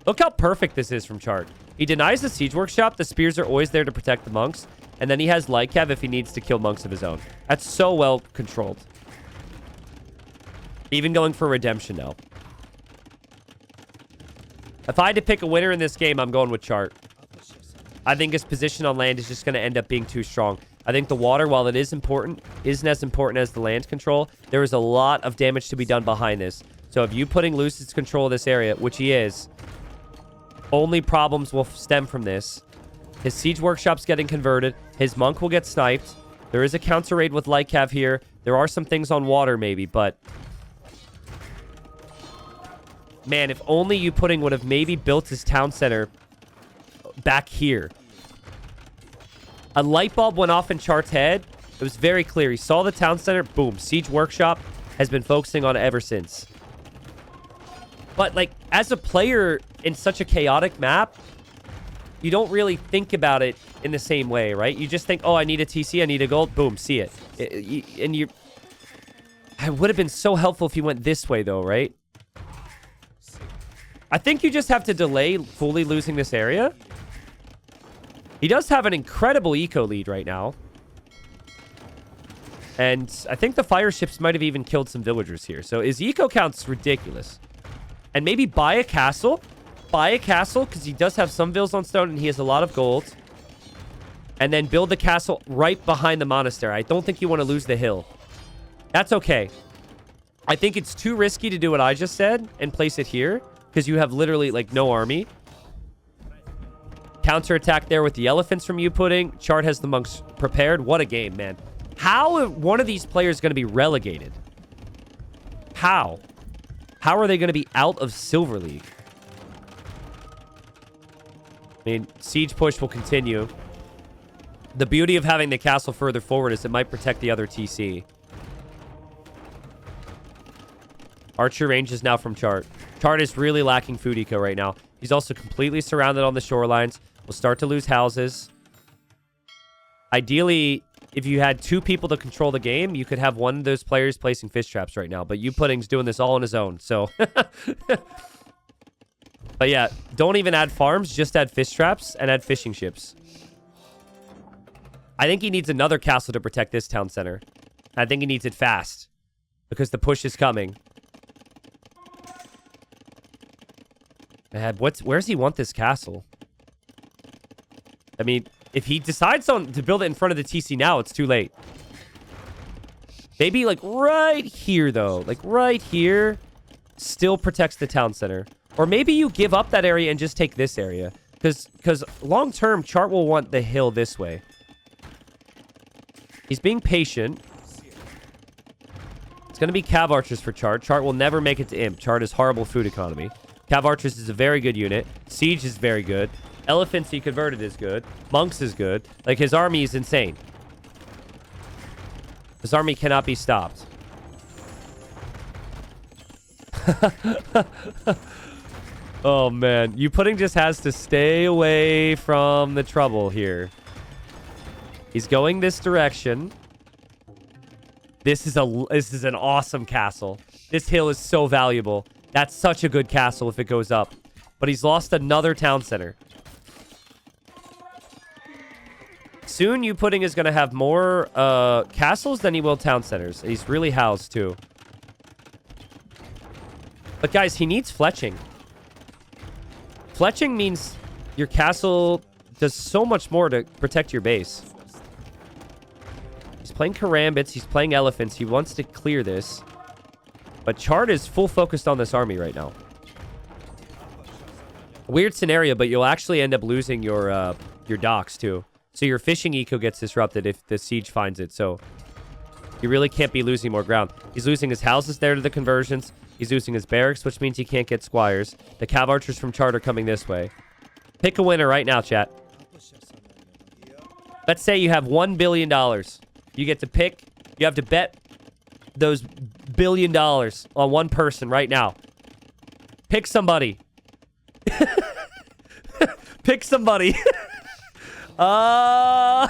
Look how perfect this is from Chart. He denies the siege workshop. The spears are always there to protect the monks. And then he has light cav if he needs to kill monks of his own. That's so well controlled. Even going for redemption now. If I had to pick a winner in this game, I'm going with Chart. I think his position on land is just going to end up being too strong. I think the water, while it is important, isn't as important as the land control. There is a lot of damage to be done behind this. So if Youpudding loses control of this area, which he is, only problems will stem from this. His siege workshop's getting converted. His monk will get sniped. There is a counter raid with light cav here. There are some things on water maybe, but man, if only Youpudding would have maybe built his town center back here. A light bulb went off in Chart's head. It was very clear. He saw the town center. Boom. Siege Workshop has been focusing on it ever since. But, like, as a player in such a chaotic map, you don't really think about it in the same way, right? You just think, oh, I need a TC, I need a gold. Boom, see it. And you... It would have been so helpful if you went this way, though, right? I think you just have to delay fully losing this area. He does have an incredible eco lead right now. And I think the fire ships might have even killed some villagers here. So his eco count's ridiculous. And maybe buy a castle. Buy a castle, because he does have some vills on stone and he has a lot of gold. And then build the castle right behind the monastery. I don't think you want to lose the hill. That's okay. I think it's too risky to do what I just said and place it here, because you have literally, like, no army. Counterattack there with the elephants from Youpudding. Chart has the monks prepared. What a game, man. How are one of these players going to be relegated? How? How are they going to be out of Silver League? I mean, siege push will continue. The beauty of having the castle further forward is it might protect the other TC. Archer range is now from Chart. Chart is really lacking food eco right now. He's also completely surrounded on the shorelines. We'll start to lose houses. Ideally, if you had 2 people to control the game, you could have one of those players placing fish traps right now. But Youpudding's doing this all on his own, so... But yeah, don't even add farms. Just add fish traps and add fishing ships. I think he needs another castle to protect this town center. I think he needs it fast, because the push is coming. Where's he want this castle? I mean... If he decides to build it in front of the TC now, it's too late. Maybe, like, right here, though. Like, right here still protects the town center. Or maybe you give up that area and just take this area. Because long-term, Chart will want the hill this way. He's being patient. It's going to be Cav Archers for Chart. Chart will never make it to Imp. Chart is horrible food economy. Cav Archers is a very good unit. Siege is very good. Elephants he converted is good. Monks is good. Like, his army is insane. His army cannot be stopped. Oh, man. Youpudding just has to stay away from the trouble here. He's going this direction. This is an awesome castle. This hill is so valuable. That's such a good castle if it goes up. But he's lost another town center. Soon, Youpudding is going to have more castles than he will town centers. He's really housed, too. But, guys, he needs fletching. Fletching means your castle does so much more to protect your base. He's playing karambits. He's playing elephants. He wants to clear this. But Chart is full focused on this army right now. Weird scenario, but you'll actually end up losing your docks, too. So your fishing eco gets disrupted if the siege finds it. So you really can't be losing more ground. He's losing his houses there to the conversions. He's losing his barracks, which means he can't get squires. The Cav Archers from Chart are coming this way. Pick a winner right now, chat. Let's say you have $1 billion. You get to pick. You have to bet those $1 billion on one person right now. Pick somebody. Pick somebody. I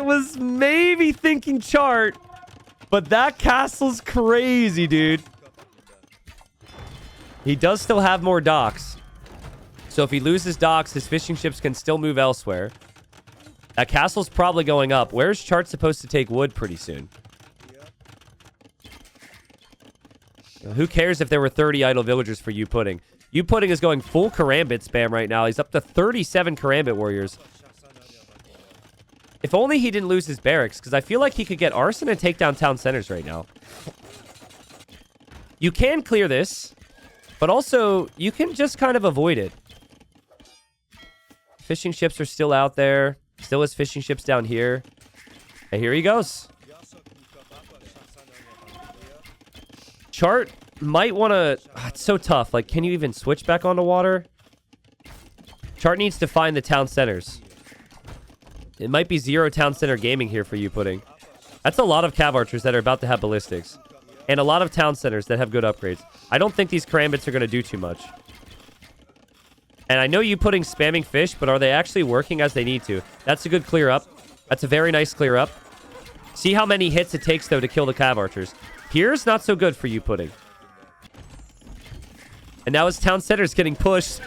was maybe thinking Chart, but that castle's crazy, dude. He does still have more docks. So if he loses docks, his fishing ships can still move elsewhere. That castle's probably going up. Where's Chart supposed to take wood pretty soon? Who cares if there were 30 idle villagers for Youpudding? Youpudding is going full karambit spam right now. He's up to 37 karambit warriors. If only he didn't lose his barracks, because I feel like he could get arson and take down town centers right now. You can clear this, but also you can just kind of avoid it. Fishing ships are still out there. Still has fishing ships down here. And here he goes. Chart might want to... it's so tough. Like, can you even switch back onto water? Chart needs to find the town centers. It might be 0 town center gaming here for Youpudding. That's a lot of cav archers that are about to have ballistics. And a lot of town centers that have good upgrades. I don't think these karambits are going to do too much. And I know Youpudding spamming fish, but are they actually working as they need to? That's a good clear up. That's a very nice clear up. See how many hits it takes, though, to kill the cav archers. Here's not so good for Youpudding. And now his town center's getting pushed.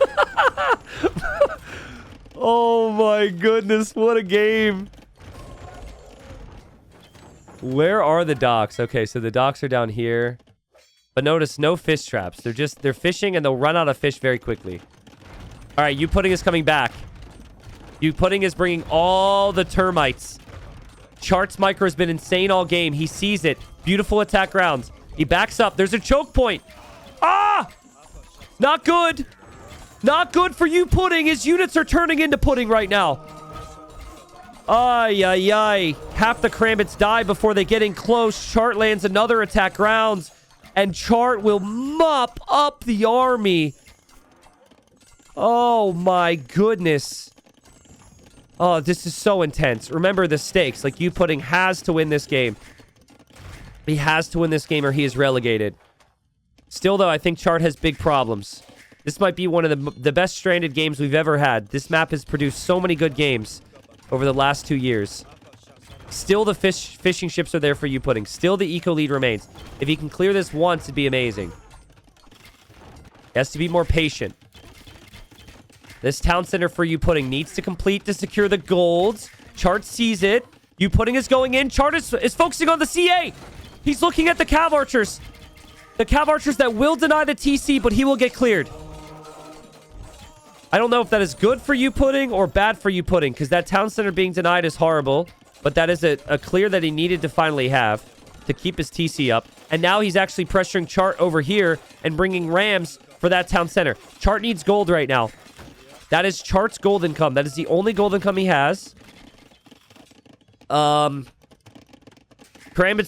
Oh my goodness, what a game. Where are the docks? Okay, so the docks are down here. But notice, no fish traps. They're fishing and they'll run out of fish very quickly. All right, Youpudding is coming back. Youpudding is bringing all the termites. Chart's micro has been insane all game. He sees it. Beautiful attack rounds. He backs up. There's a choke point. Ah! Not good. Not good for Youpudding. His units are turning into pudding right now. Ay, ay, ay. Half the karambits die before they get in close. Chart lands another attack rounds. And Chart will mop up the army. Oh, my goodness. Oh, this is so intense. Remember the stakes. Like, Youpudding has to win this game. He has to win this game or he is relegated. Still, though, I think Chart has big problems. This might be one of the best stranded games we've ever had. This map has produced so many good games over the last 2 years. Still, the fishing ships are there for Youpudding. Still, the eco lead remains. If he can clear this once, it'd be amazing. He has to be more patient. This town center for Youpudding needs to complete to secure the golds. Chart sees it. Youpudding is going in. Chart is focusing on the CA. He's looking at the cav archers. The cav archers that will deny the TC, but he will get cleared. I don't know if that is good for Youpudding or bad for Youpudding, because that town center being denied is horrible. But that is a clear that he needed to finally have to keep his TC up. And now he's actually pressuring Chart over here and bringing rams for that town center. Chart needs gold right now. That is Chart's gold income. That is the only gold income he has. Karambits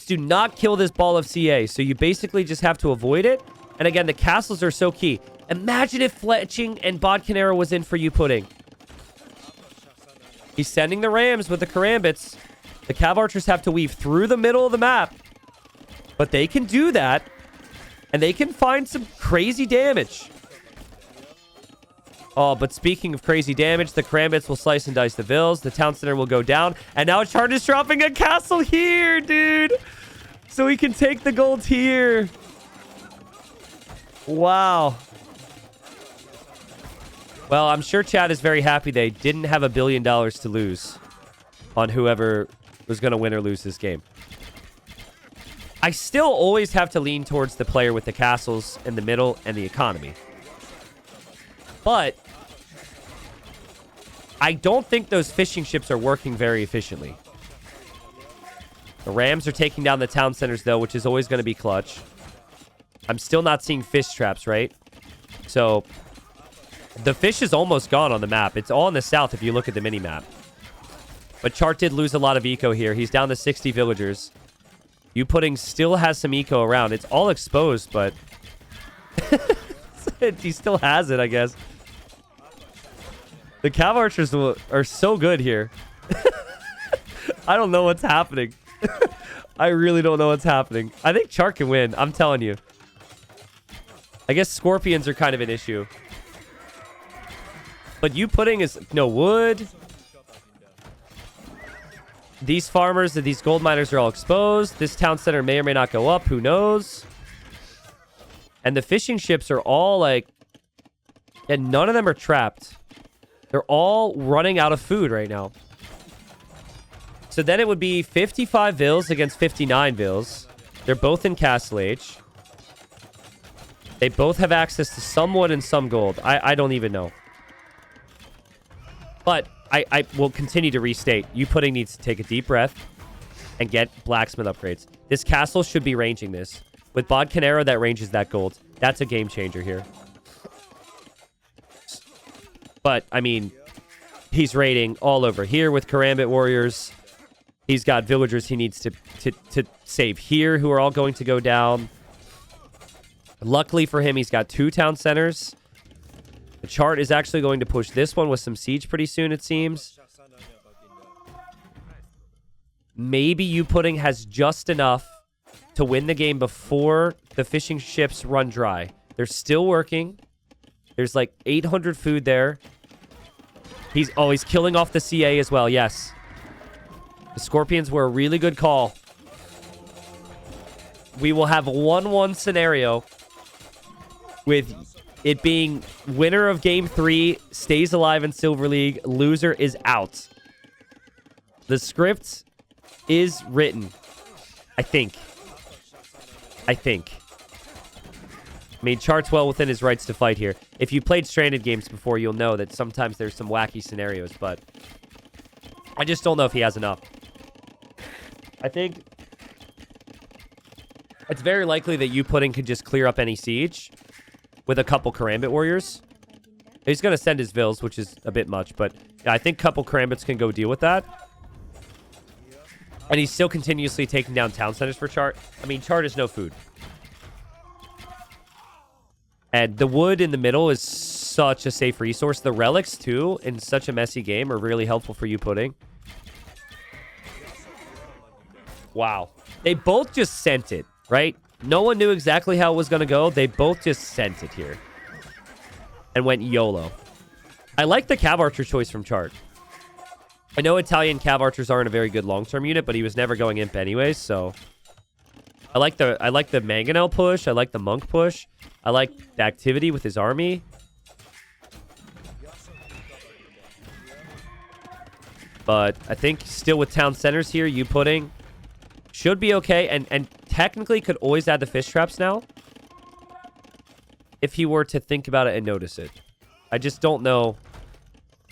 do not kill this ball of CA, so you basically just have to avoid it. And again, the castles are so key. Imagine if Fletching and Bodcanero was in for Youpudding. He's sending the rams with the karambits. The cav archers have to weave through the middle of the map. But they can do that. And they can find some crazy damage. Oh, but speaking of crazy damage, the karambits will slice and dice the vills. The town center will go down. And now Chart is dropping a castle here, dude. So he can take the gold here. Wow. Well, I'm sure Chad is very happy they didn't have $1 billion to lose on whoever was going to win or lose this game. I still always have to lean towards the player with the castles in the middle and the economy. But I don't think those fishing ships are working very efficiently. The rams are taking down the town centers, though, which is always going to be clutch. I'm still not seeing fish traps, right? So the fish is almost gone on the map. It's all in the south if you look at the mini-map. But Chart did lose a lot of eco here. He's down to 60 villagers. Youpudding still has some eco around. It's all exposed, but he still has it, I guess. The cav archers are so good here. I don't know what's happening. I really don't know what's happening. I think Chart can win. I'm telling you. I guess scorpions are kind of an issue. But Youpudding is no wood. These farmers and these gold miners are all exposed. This town center may or may not go up. Who knows? And the fishing ships are all like... And none of them are trapped. They're all running out of food right now. So then it would be 55 vills against 59 vills. They're both in Castle Age. They both have access to some wood and some gold. I don't even know. But I will continue to restate. Youpudding needs to take a deep breath and get blacksmith upgrades. This castle should be ranging this. With Bodcanero, that ranges that gold. That's a game changer here. But, I mean, he's raiding all over here with Karambit warriors. He's got villagers he needs to save here who are all going to go down. Luckily for him, he's got 2 town centers. The chart is actually going to push this one with some siege pretty soon, it seems. Maybe Youpudding has just enough to win the game before the fishing ships run dry. They're still working. There's like 800 food there. He's killing off the CA as well. Yes. The Scorpions were a really good call. We will have a 1-1 scenario with it being winner of game 3 stays alive in Silver League, loser is out. The script is written. I think. I mean, Chart's well within his rights to fight here. If you played Stranded games before, you'll know that sometimes there's some wacky scenarios, but I just don't know if he has enough. I think it's very likely that Youpudding could just clear up any siege with a couple Karambit Warriors. He's going to send his Vills, which is a bit much, but yeah, I think a couple Karambits can go deal with that. And he's still continuously taking down town centers for Chart. I mean, Chart is no food. And the wood in the middle is such a safe resource. The relics, too, in such a messy game are really helpful for Youpudding. Wow. They both just sent it, right? No one knew exactly how it was going to go. They both just sent it here. And went YOLO. I like the Cav Archer choice from Chart. I know Italian Cav Archers aren't a very good long-term unit, but he was never going Imp anyways, so... I like the Mangonel push. I like the Monk push. I like the activity with his army. But I think still with town centers here, Youpudding should be okay. And technically could always add the fish traps now. If he were to think about it and notice it. I just don't know.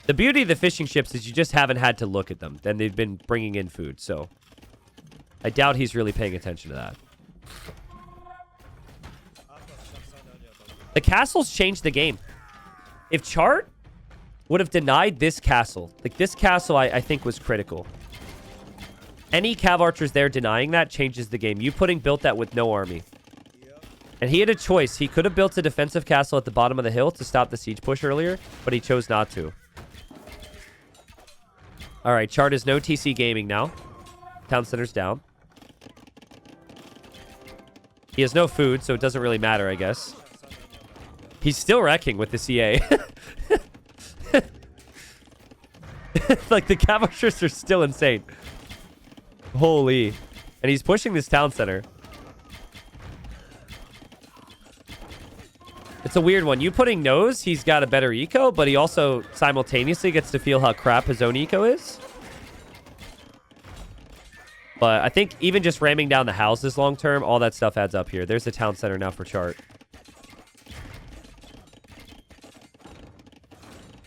The beauty of the fishing ships is you just haven't had to look at them. Then they've been bringing in food, so... I doubt he's really paying attention to that. The castles changed the game. If Chart would have denied this castle, like this castle I think was critical. Any Cav Archers there denying that changes the game. Youpudding built that with no army. And he had a choice. He could have built a defensive castle at the bottom of the hill to stop the siege push earlier, but he chose not to. Alright, Chart is no TC gaming now. Town center's down. He has no food, so it doesn't really matter, I guess. He's still wrecking with the CA. Like, the Cav Archers are still insane. Holy. And he's pushing this town center. It's a weird one. Youpudding knows he's got a better eco, but he also simultaneously gets to feel how crap his own eco is. But I think even just ramming down the houses long term, all that stuff adds up here. There's the town center now for Chart.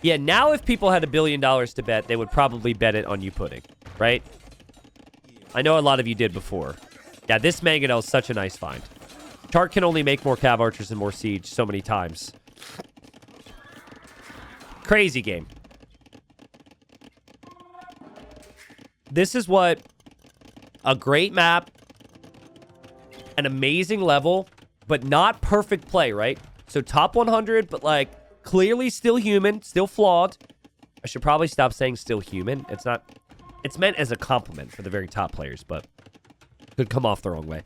Yeah, now if people had $1 billion to bet, they would probably bet it on Youpudding, right? I know a lot of you did before. Yeah, this Mangonel is such a nice find. Chart can only make more Cav Archers and more Siege so many times. Crazy game. This is what a great map, an amazing level, but not perfect play, right? So top 100, but like clearly still human, still flawed. I should probably stop saying still human. It's not, it's meant as a compliment for the very top players, but could come off the wrong way.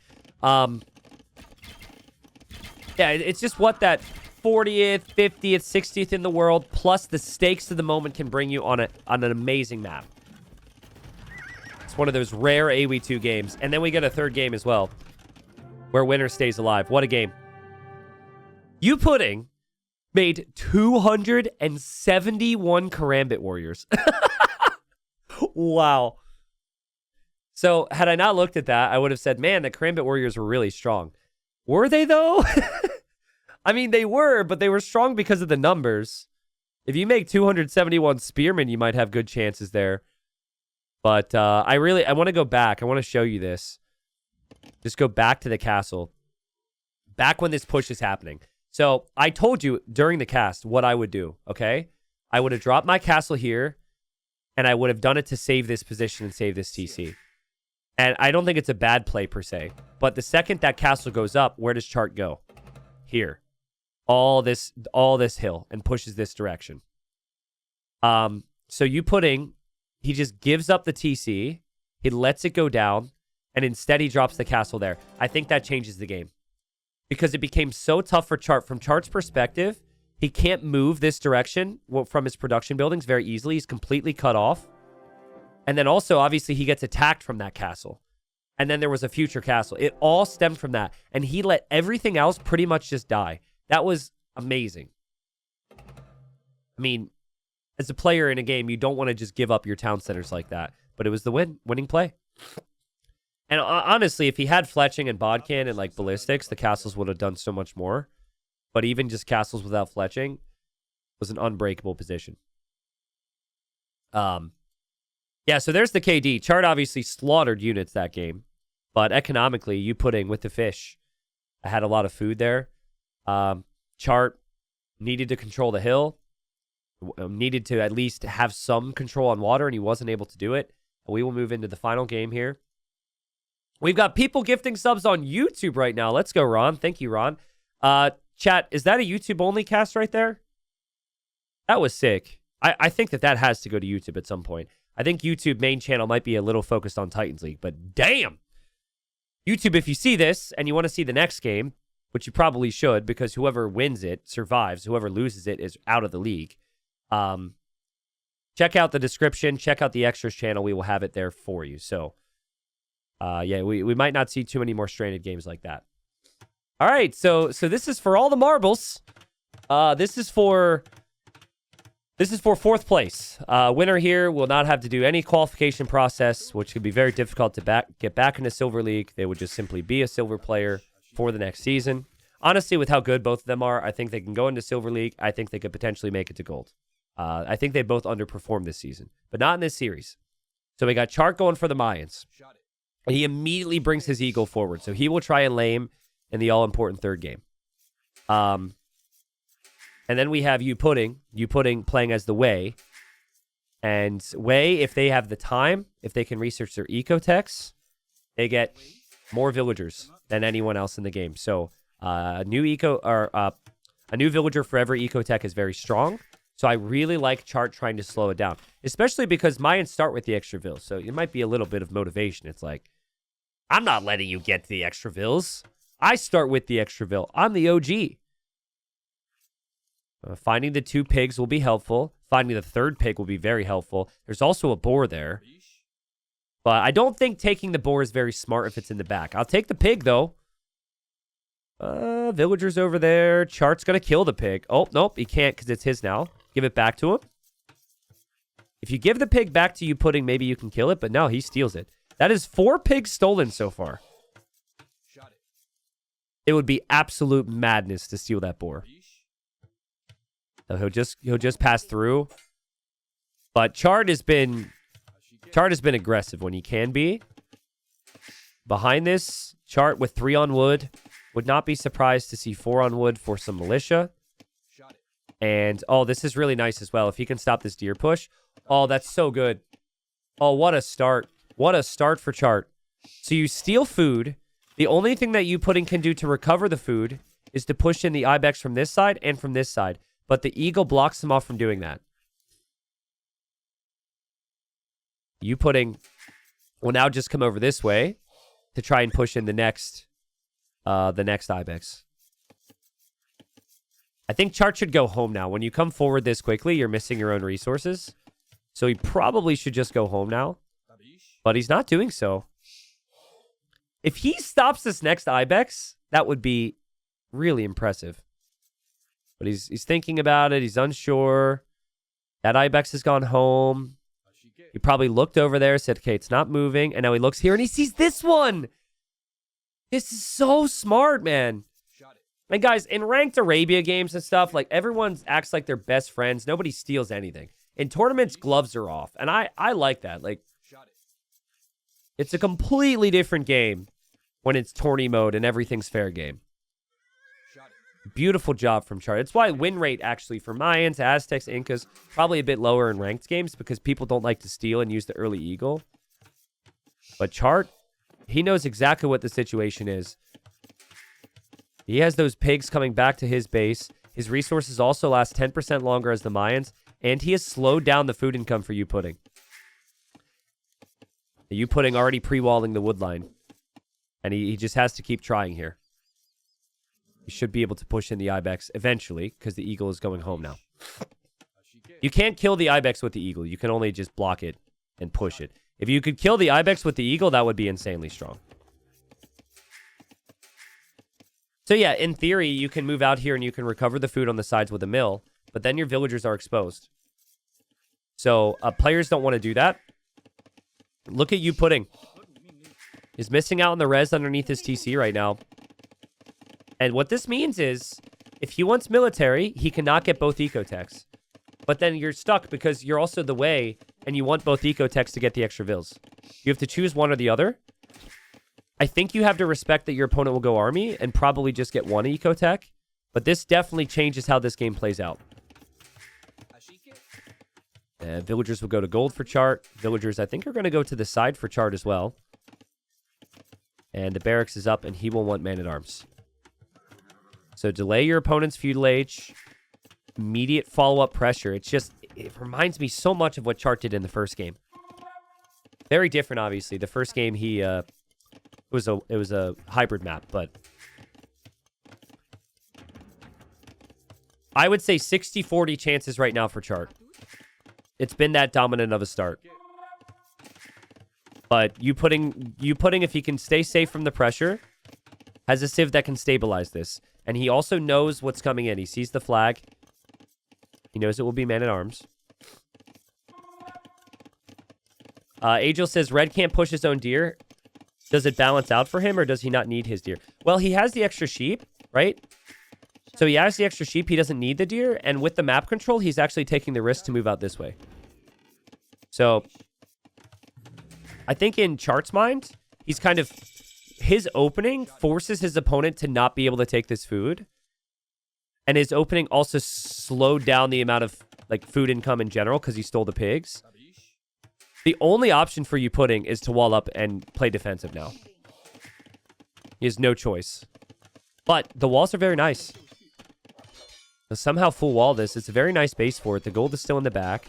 Yeah, it's just what that 40th, 50th, 60th in the world, plus the stakes of the moment can bring you on an amazing map. It's one of those rare AoE2 games. And then we get a third game as well, where winner stays alive. What a game. Youpudding made 271 Karambit Warriors. Wow. So, had I not looked at that, I would have said, man, the Karambit Warriors were really strong. Were they, though? I mean, they were, but they were strong because of the numbers. If you make 271 Spearmen, you might have good chances there. But I want to go back. I want to show you this. Just go back to the castle. Back when this push is happening. So, I told you during the cast what I would do, okay? I would have dropped my castle here, and I would have done it to save this position and save this TC. And I don't think it's a bad play per se. But the second that castle goes up, where does Chart go? here. All this hill and pushes this direction. So Youpudding, he just gives up the TC. He lets it go down, and instead he drops the castle there. I think that changes the game because it became so tough for Chart. From Chart's perspective, he can't move this direction from his production buildings very easily. He's completely cut off. And then also, obviously, he gets attacked from that castle. And then there was a future castle. It all stemmed from that. And he let everything else pretty much just die. That was amazing. I mean, as a player in a game, you don't want to just give up your town centers like that. But it was the winning play. And honestly, if he had fletching and bodkin and like ballistics, the castles would have done so much more. But even just castles without fletching was an unbreakable position. Yeah, so there's the KD. Chart obviously slaughtered units that game. But economically, Youpudding with the fish. I had a lot of food there. Chart needed to control the hill. Needed to at least have some control on water, and he wasn't able to do it. And we will move into the final game here. We've got people gifting subs on YouTube right now. Let's go, Ron. Thank you, Ron. Chat, is that a YouTube-only cast right there? That was sick. I think that has to go to YouTube at some point. I think YouTube main channel might be a little focused on Titans League, but damn! YouTube, if you see this and you want to see the next game, which you probably should because whoever wins it survives. Whoever loses it is out of the league. Check out the description. Check out the extras channel. We will have it there for you. So, yeah, we might not see too many more stranded games like that. All right, so this is for all the marbles. This is for fourth place. Winner here will not have to do any qualification process, which could be very difficult to get back into Silver League. They would just simply be a silver player for the next season. Honestly, with how good both of them are, I think they can go into Silver League. I think they could potentially make it to Gold. I think they both underperformed this season, but not in this series. So we got Chart going for the Mayans. And he immediately brings his Eagle forward. So he will try and lame in the all-important third game. And then we have Youpudding playing as the Wei. And Wei, if they have the time, if they can research their ecotechs, they get more villagers than anyone else in the game. So a new villager for every ecotech is very strong. So I really like Chart trying to slow it down, especially because Mayans start with the extra vills. So it might be a little bit of motivation. It's like, I'm not letting you get to the extra vills. I start with the extra vill. I'm the OG. Finding the 2 pigs will be helpful. Finding the 3rd pig will be very helpful. There's also a boar there. But I don't think taking the boar is very smart if it's in the back. I'll take the pig, though. Villagers over there. Chart's going to kill the pig. Oh, nope, he can't because it's his now. Give it back to him. If you give the pig back to Youpudding, maybe you can kill it. But no, he steals it. That is 4 pigs stolen so far. It would be absolute madness to steal that boar. So he'll just pass through. But Chart has been aggressive when he can be. Behind this, Chart with 3 on wood. Would not be surprised to see 4 on wood for some militia. And, oh, this is really nice as well. If he can stop this deer push. Oh, that's so good. Oh, what a start. What a start for Chart. So you steal food. The only thing that Youpudding can do to recover the food is to push in the ibex from this side and from this side. But the eagle blocks him off from doing that. Youpudding will now just come over this way to try and push in the next ibex. I think Chart should go home now. When you come forward this quickly, you're missing your own resources. So he probably should just go home now. But he's not doing so. If he stops this next ibex, that would be really impressive. But he's thinking about it. He's unsure. That ibex has gone home. He probably looked over there, said, okay, it's not moving. And now he looks here and he sees this one. This is so smart, man. And guys, in ranked Arabia games and stuff, like everyone acts like they're best friends. Nobody steals anything. In tournaments, gloves are off. And I like that. Like, it's a completely different game when it's tourney mode and everything's fair game. Beautiful job from Chart. It's why win rate actually for Mayans, Aztecs, Incas, probably a bit lower in ranked games because people don't like to steal and use the early eagle. But Chart, he knows exactly what the situation is. He has those pigs coming back to his base. His resources also last 10% longer as the Mayans. And he has slowed down the food income for Youpudding. Youpudding already pre-walling the wood line. And he just has to keep trying here. He should be able to push in the Ibex eventually, because the Eagle is going home now. You can't kill the Ibex with the Eagle. You can only just block it and push it. If you could kill the Ibex with the Eagle, that would be insanely strong. So yeah, in theory, you can move out here and you can recover the food on the sides with a mill, but then your villagers are exposed. So players don't want to do that. Look at Youpudding. He's missing out on the res underneath his TC right now. And what this means is, if he wants military, he cannot get both ecotechs. But then you're stuck because you're also the way, and you want both ecotechs to get the extra vills. You have to choose one or the other. I think you have to respect that your opponent will go army and probably just get one ecotech. But this definitely changes how this game plays out. And villagers will go to gold for chart. Villagers, I think, are going to go to the side for chart as well. And the barracks is up, and he will want man-at-arms. So delay your opponent's feudal age. Immediate follow-up pressure. It's just, it reminds me so much of what chart did in the first game. Very different, obviously. The first game, it was a hybrid map, but I would say 60-40 chances right now for chart. It's been that dominant of a start. But Youpudding, if he can stay safe from the pressure, has a civ that can stabilize this. And he also knows what's coming in. He sees the flag. He knows it will be man-at-arms. Angel says, Red can't push his own deer. Does it balance out for him, or does he not need his deer? Well, he has the extra sheep, right? So he has the extra sheep. He doesn't need the deer. And with the map control, he's actually taking the risk to move out this way. So I think in Chart's mind, he's kind of... His opening forces his opponent to not be able to take this food. And his opening also slowed down the amount of food income in general because he stole the pigs. The only option for Youpudding is to wall up and play defensive now. He has no choice. But the walls are very nice. He'll somehow full wall this. It's a very nice base for it. The gold is still in the back.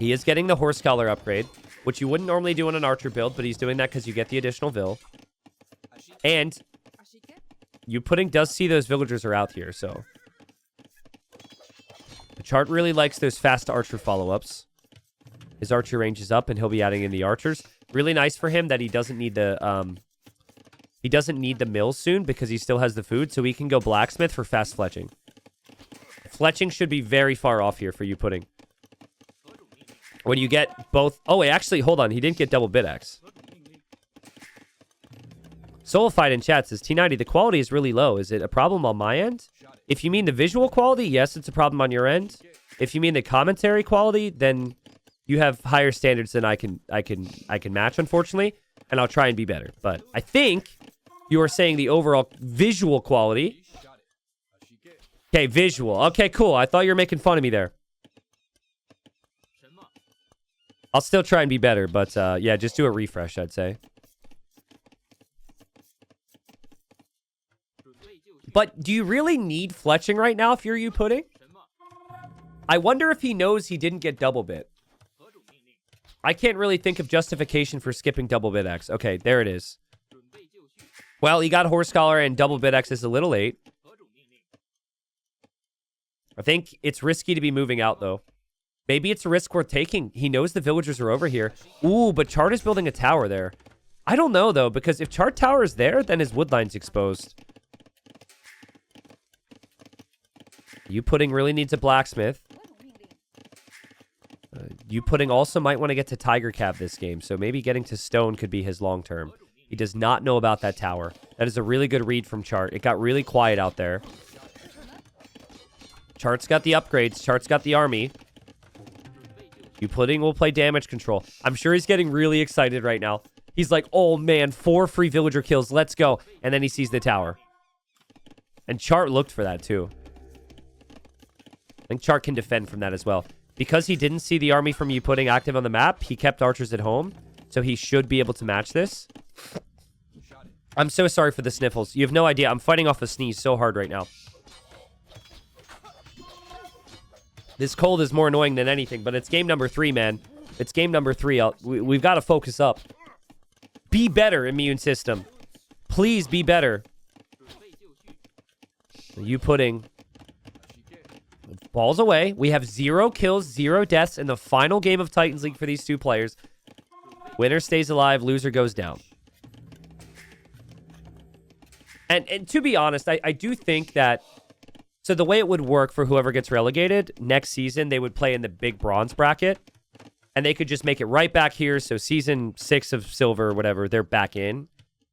He is getting the horse collar upgrade, which you wouldn't normally do in an archer build, but he's doing that because you get the additional vill. And Youpudding does see those villagers are out here, so... The chart really likes those fast archer follow-ups. His archer range is up, and he'll be adding in the archers. Really nice for him that he doesn't need the, mill soon because he still has the food, so he can go blacksmith for fast fletching. Fletching should be very far off here for Youpudding. When you get both... Oh, wait, actually, hold on. He didn't get double bit axe. Soulified in chat says, T90, the quality is really low. Is it a problem on my end? If you mean the visual quality, yes, it's a problem on your end. If you mean the commentary quality, then you have higher standards than I can match, unfortunately. And I'll try and be better. But I think you are saying the overall visual quality. Okay, visual. Okay, cool. I thought you were making fun of me there. I'll still try and be better, but yeah, just do a refresh, I'd say. But do you really need fletching right now if you're Youpudding? I wonder if he knows he didn't get double bit. I can't really think of justification for skipping double bit X. Okay, there it is. Well, he got horse collar and double bit X is a little late. I think it's risky to be moving out, though. Maybe it's a risk worth taking. He knows the villagers are over here. Ooh, but Chart is building a tower there. I don't know, though, because if Chart Tower is there, then his wood line's exposed. Youpudding really needs a blacksmith. Youpudding also might want to get to Tiger Cab this game, so maybe getting to stone could be his long term. He does not know about that tower. That is a really good read from Chart. It got really quiet out there. Chart's got the upgrades. Chart's got the army. Youpudding will play damage control. I'm sure he's getting really excited right now. He's like, oh man, 4 free villager kills. Let's go. And then he sees the tower. And Chart looked for that too. I think Chart can defend from that as well. Because he didn't see the army from Youpudding active on the map, he kept archers at home. So he should be able to match this. I'm so sorry for the sniffles. You have no idea. I'm fighting off a sneeze so hard right now. This cold is more annoying than anything, but it's game number 3, man. It's game number 3. We've got to focus up. Be better, immune system. Please be better. Youpudding. Balls away. We have 0 kills, 0 deaths in the final game of Titans League for these 2 players. Winner stays alive, loser goes down. And to be honest, I do think that... So the way it would work for whoever gets relegated, next season, they would play in the big bronze bracket. And they could just make it right back here. So season 6 of silver or whatever, they're back in.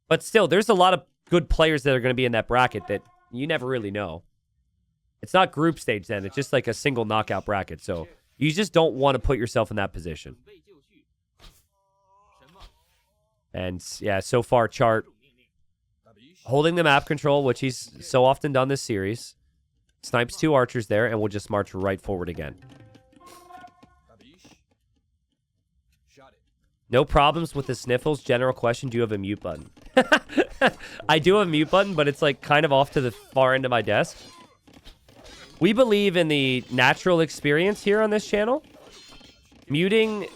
But still, there's a lot of good players that are going to be in that bracket that you never really know. It's not group stage then. It's just like a single knockout bracket. So you just don't want to put yourself in that position. And yeah, so far, Chart holding the map control, which he's so often done this series. Snipes 2 archers there, and we'll just march right forward again. No problems with the sniffles. General question, do you have a mute button? I do have a mute button, but it's like kind of off to the far end of my desk. We believe in the natural experience here on this channel. Muting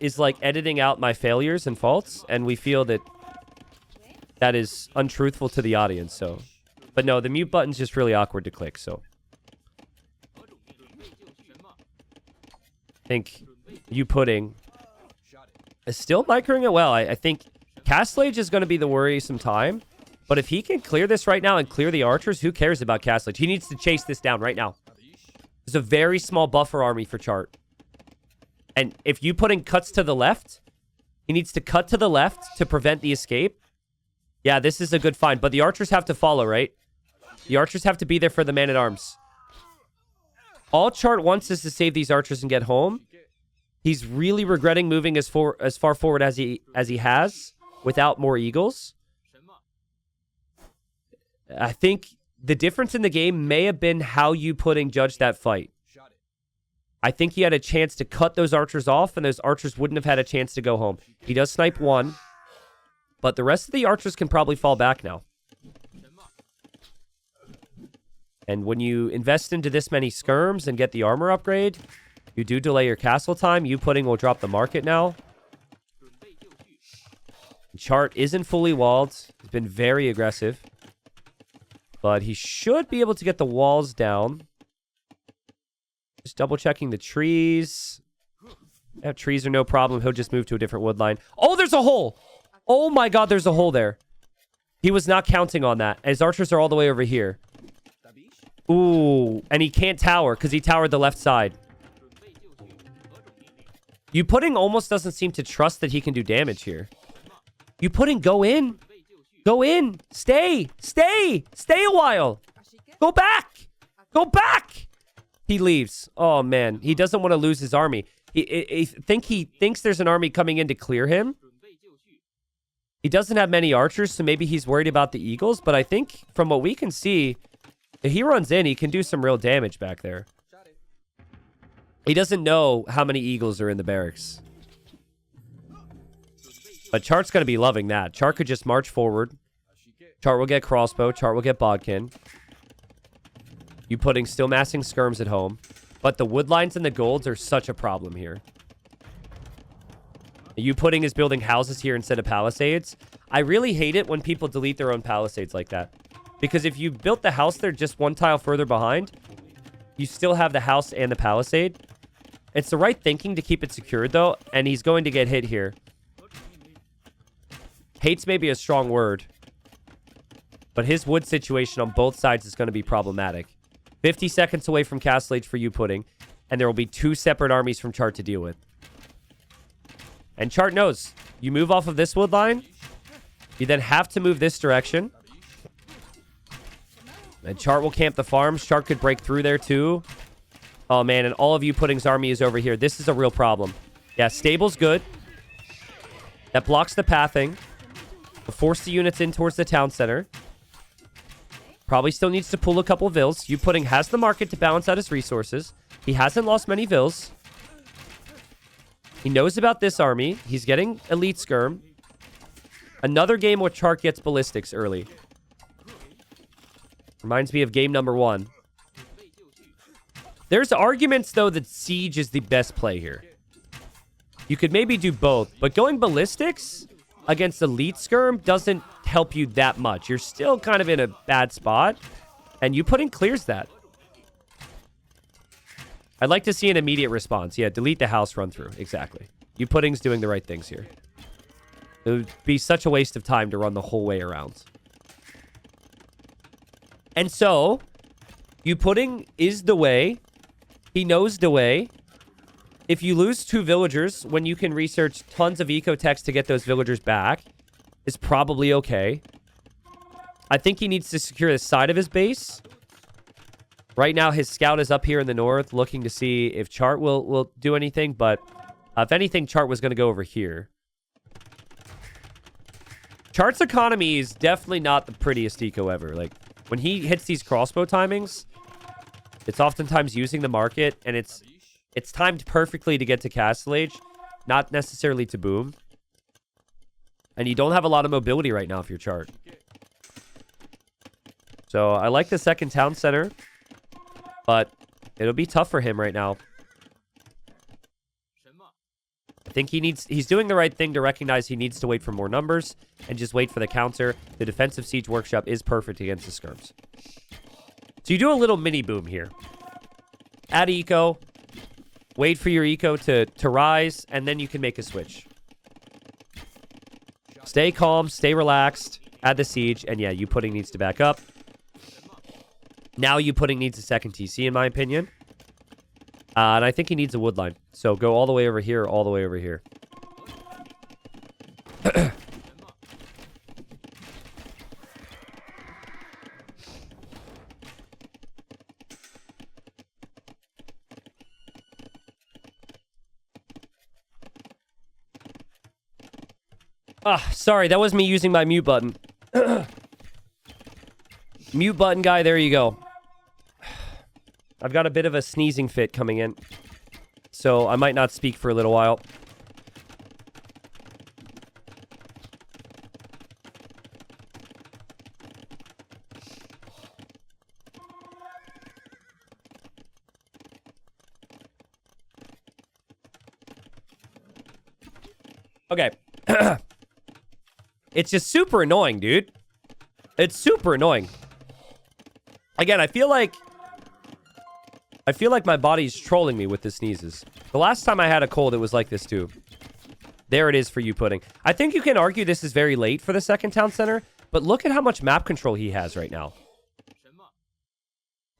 is like editing out my failures and faults, and we feel that that is untruthful to the audience, so... But no, the mute button's just really awkward to click, so... I think Youpudding is still microing it well. I think Castlage is going to be the worrisome time. But if he can clear this right now and clear the archers, who cares about Castlage? He needs to chase this down right now. There's a very small buffer army for Chart. And if Youpudding cuts to the left, he needs to cut to the left to prevent the escape. Yeah, this is a good find. But the archers have to follow, right? The archers have to be there for the man-at-arms. All Chart wants is to save these archers and get home. He's really regretting moving as far forward as he has without more eagles. I think the difference in the game may have been how Youpudding judged that fight. I think he had a chance to cut those archers off, and those archers wouldn't have had a chance to go home. He does snipe 1, but the rest of the archers can probably fall back now. And when you invest into this many skirms and get the armor upgrade, you do delay your castle time. Youpudding will drop the market now. Chart isn't fully walled. He's been very aggressive. But he should be able to get the walls down. Just double checking the trees. Yeah, trees are no problem. He'll just move to a different wood line. Oh, there's a hole. Oh my god, there's a hole there. He was not counting on that. His archers are all the way over here. Ooh, and he can't tower because he towered the left side. Youpudding almost doesn't seem to trust that he can do damage here. Youpudding, go in. Go in. Stay. Stay. Stay a while. Go back. Go back. He leaves. Oh, man. He doesn't want to lose his army. He thinks there's an army coming in to clear him. He doesn't have many archers, so maybe he's worried about the eagles. But I think from what we can see, if he runs in, he can do some real damage back there. He doesn't know how many eagles are in the barracks. But Chart's going to be loving that. Chart could just march forward. Chart will get crossbow. Chart will get bodkin. Youpudding still massing skirms at home. But the wood lines and the golds are such a problem here. Youpudding is building houses here instead of palisades. I really hate it when people delete their own palisades like that. Because if you built the house there just one tile further behind, you still have the house and the palisade. It's the right thinking to keep it secured, though, and he's going to get hit here. Hate's maybe a strong word. But his wood situation on both sides is going to be problematic. 50 seconds away from Castle Age for Youpudding, and there will be 2 separate armies from Chart to deal with. And Chart knows. You move off of this wood line, you then have to move this direction. And Chart will camp the farms. Chart could break through there, too. Oh, man, and all of Youpudding's army is over here. This is a real problem. Yeah, stable's good. That blocks the pathing. Will force the units in towards the town center. Probably still needs to pull a couple of vills. Youpudding has the market to balance out his resources. He hasn't lost many vills. He knows about this army. He's getting elite skirm. Another game where Chart gets ballistics early. Reminds me of game number 1. There's arguments, though, that Siege is the best play here. You could maybe do both, but going ballistics against Elite Skirm doesn't help you that much. You're still kind of in a bad spot, and Youpudding clears that. I'd like to see an immediate response. Yeah, delete the house run through. Exactly. Youpudding's doing the right things here. It would be such a waste of time to run the whole way around. And so, Youpudding is the way. He knows the way. If you lose 2 villagers, when you can research tons of eco-text to get those villagers back, is probably okay. I think he needs to secure the side of his base. Right now, his scout is up here in the north, looking to see if Chart will do anything. But if anything, Chart was going to go over here. Chart's economy is definitely not the prettiest eco ever. Like, when he hits these crossbow timings, it's oftentimes using the market, and it's timed perfectly to get to Castle Age, not necessarily to boom. And you don't have a lot of mobility right now if you're Chart. So I like the second town center, but it'll be tough for him right now. I think he's doing the right thing to recognize he needs to wait for more numbers and just wait for the counter. The defensive siege workshop is perfect against the skirms. So you do a little mini boom here. Add eco. Wait for your eco to rise, and then you can make a switch. Stay calm, stay relaxed, add the siege, and yeah, Youpudding needs to back up. Now Youpudding needs a second TC, in my opinion. And I think he needs a wood line. So go all the way over here, all the way over here. Sorry, that was me using my mute button. Mute button guy, there you go. I've got a bit of a sneezing fit coming in, so I might not speak for a little while. Okay. It's just super annoying, dude. It's super annoying. Again, I feel like my body's trolling me with the sneezes. The last time I had a cold, it was like this too. There it is for Youpudding. I think you can argue this is very late for the second town center, but look at how much map control he has right now.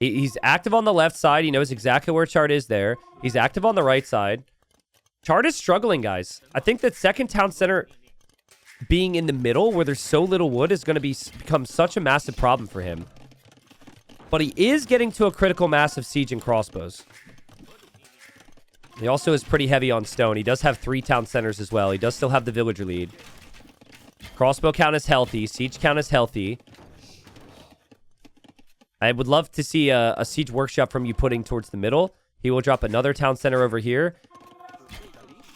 He's active on the left side. He knows exactly where Chart is there. He's active on the right side. Chart is struggling, guys. I think that second town center being in the middle where there's so little wood is going to become such a massive problem for him. But he is getting to a critical mass of siege and crossbows. He also is pretty heavy on stone. He does have 3 town centers as well. He does still have the villager lead. Crossbow count is healthy. Siege count is healthy. I would love to see a siege workshop from Youpudding towards the middle. He will drop another town center over here.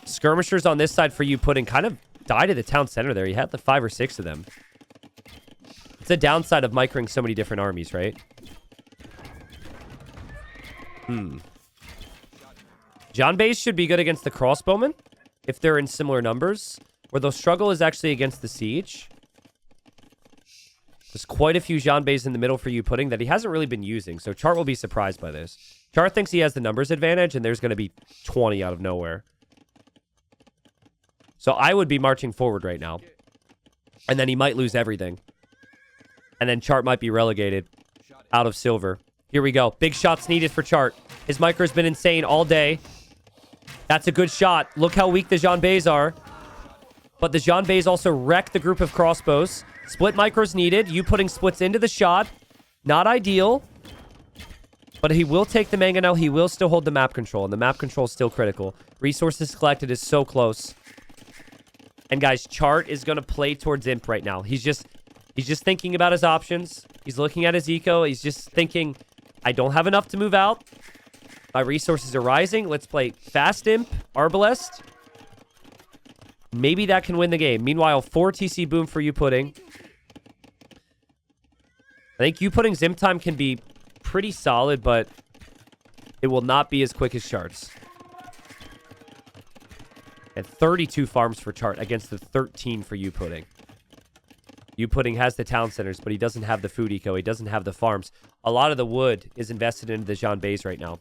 Skirmishers on this side for Youpudding kind of died at the town center there. He had the 5 or 6 of them. It's the downside of microing so many different armies, right? John Bays should be good against the crossbowmen if they're in similar numbers. Where they'll struggle is actually against the siege. There's quite a few John Bays in the middle for Youpudding that he hasn't really been using, so Chart will be surprised by this. Chart thinks he has the numbers advantage, and there's going to be 20 out of nowhere. So I would be marching forward right now. And then he might lose everything. And then Chart might be relegated out of silver. Here we go. Big shots needed for Chart. His micro's been insane all day. That's a good shot. Look how weak the Jean Bays are. But the Jean Bays also wreck the group of crossbows. Split micros needed. Youpudding splits into the shot. Not ideal. But he will take the mangonel. He will still hold the map control. And the map control is still critical. Resources collected is so close. And guys, Chart is going to play towards Imp right now. He's just thinking about his options. He's looking at his eco. He's just thinking, I don't have enough to move out. My resources are rising. Let's play fast Imp, Arbalest. Maybe that can win the game. Meanwhile, 4 TC boom for Youpudding. I think Youpudding's imp time can be pretty solid, but it will not be as quick as Chart's. And 32 farms for Chart against the 13 for Youpudding. Youpudding has the town centers, but he doesn't have the food eco. He doesn't have the farms. A lot of the wood is invested into the Jean Bays right now.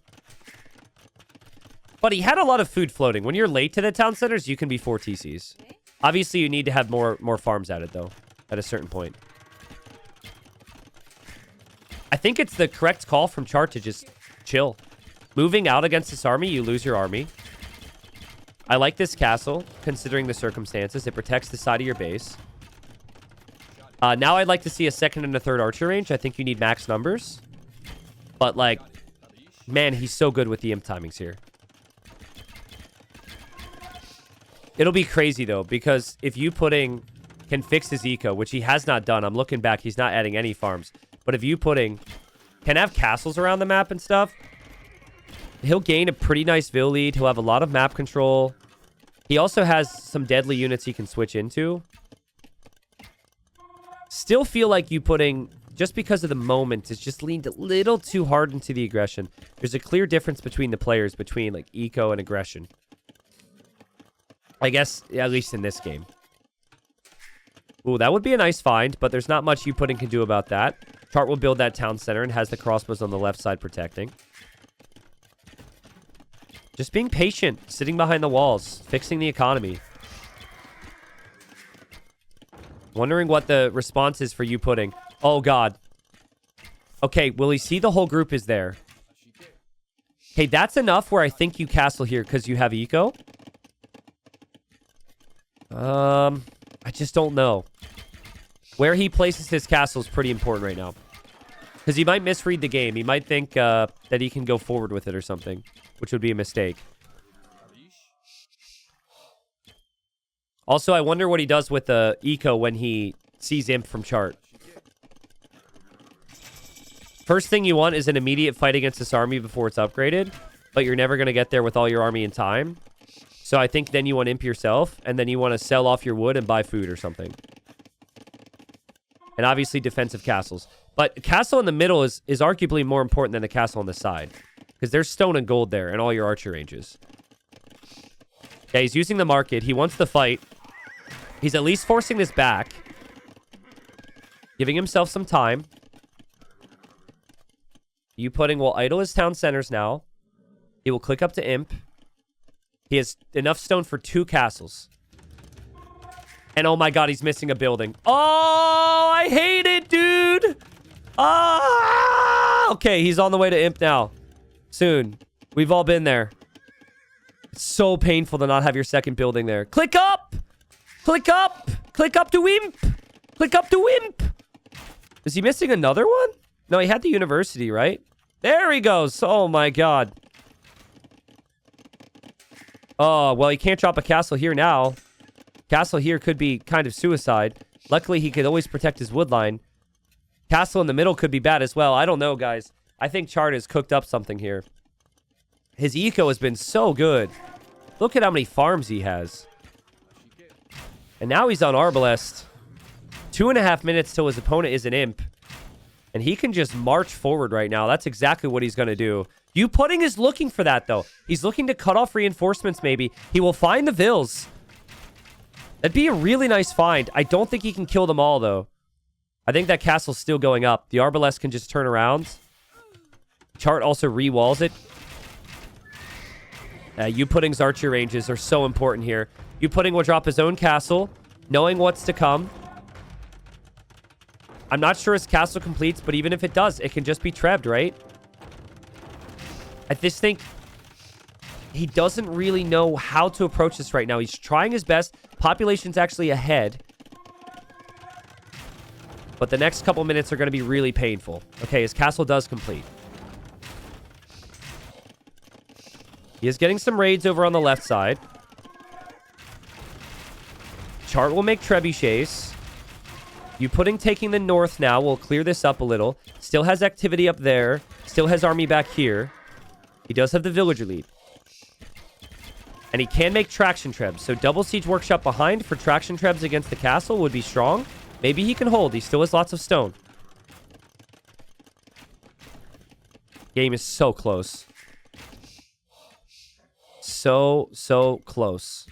But he had a lot of food floating. When you're late to the town centers, you can be 4 TCs. Obviously, you need to have more farms added, though, at a certain point. I think it's the correct call from Chart to just chill. Moving out against this army, you lose your army. I like this castle, considering the circumstances. It protects the side of your base. Now I'd like to see a second and a third archer range. I think you need max numbers. But, like, man, he's so good with the imp timings here. It'll be crazy, though, because if Youpudding can fix his eco, which he has not done. I'm looking back. He's not adding any farms. But if Youpudding can have castles around the map and stuff, he'll gain a pretty nice Vil lead. He'll have a lot of map control. He also has some deadly units he can switch into. Still feel like Youpudding, just because of the moment, is just leaned a little too hard into the aggression. There's a clear difference between the players, between like eco and aggression. I guess, at least in this game. Ooh, that would be a nice find, but there's not much Youpudding can do about that. Chart will build that town center and has the crossbows on the left side protecting. Just being patient, sitting behind the walls, fixing the economy. Wondering what the response is for Youpudding. Oh, God. Okay, will he see the whole group is there? Okay, that's enough where I think you castle here because you have eco. I just don't know. Where he places his castle is pretty important right now. Because he might misread the game. He might think that he can go forward with it or something, which would be a mistake. Also, I wonder what he does with the eco when he sees imp from Chart. First thing you want is an immediate fight against this army before it's upgraded, but you're never going to get there with all your army in time. So I think then you want imp yourself, and then you want to sell off your wood and buy food or something. And obviously defensive castles. But castle in the middle is arguably more important than the castle on the side. Because there's stone and gold there and all your archer ranges. Yeah, he's using the market. He wants the fight. He's at least forcing this back. Giving himself some time. Youpudding will idle his town centers now. He will click up to imp. He has enough stone for 2 castles. And oh my god, he's missing a building. Oh, I hate it, dude. Ah! Okay, he's on the way to imp now. Soon. We've all been there. It's so painful to not have your second building there. Click up! Click up! Click up to imp! Click up to imp! Is he missing another one? No, he had the university, right? There he goes. Oh my god. Oh, well, he can't drop a castle here now. Castle here could be kind of suicide. Luckily, he could always protect his wood line. Castle in the middle could be bad as well. I don't know, guys. I think Chart has cooked up something here. His eco has been so good. Look at how many farms he has. And now he's on Arbalest. 2.5 minutes till his opponent is an imp. And he can just march forward right now. That's exactly what he's going to do. Youpudding is looking for that, though. He's looking to cut off reinforcements, maybe. He will find the Vils. That'd be a really nice find. I don't think he can kill them all, though. I think that castle's still going up. The Arbalest can just turn around. Chart also re-walls it. Youpudding's archer ranges are so important here. Youpudding will drop his own castle, knowing what's to come. I'm not sure his castle completes, but even if it does, it can just be trebbed, right? I just think he doesn't really know how to approach this right now. He's trying his best. Population's actually ahead. But the next couple minutes are going to be really painful. Okay, his castle does complete. He is getting some raids over on the left side. Chart will make trebuchets. Youpudding taking the north now. We'll clear this up a little. Still has activity up there. Still has army back here. He does have the villager lead. And he can make traction trebs. So double siege workshop behind for traction trebs against the castle would be strong. Maybe he can hold. He still has lots of stone. Game is so close. So close.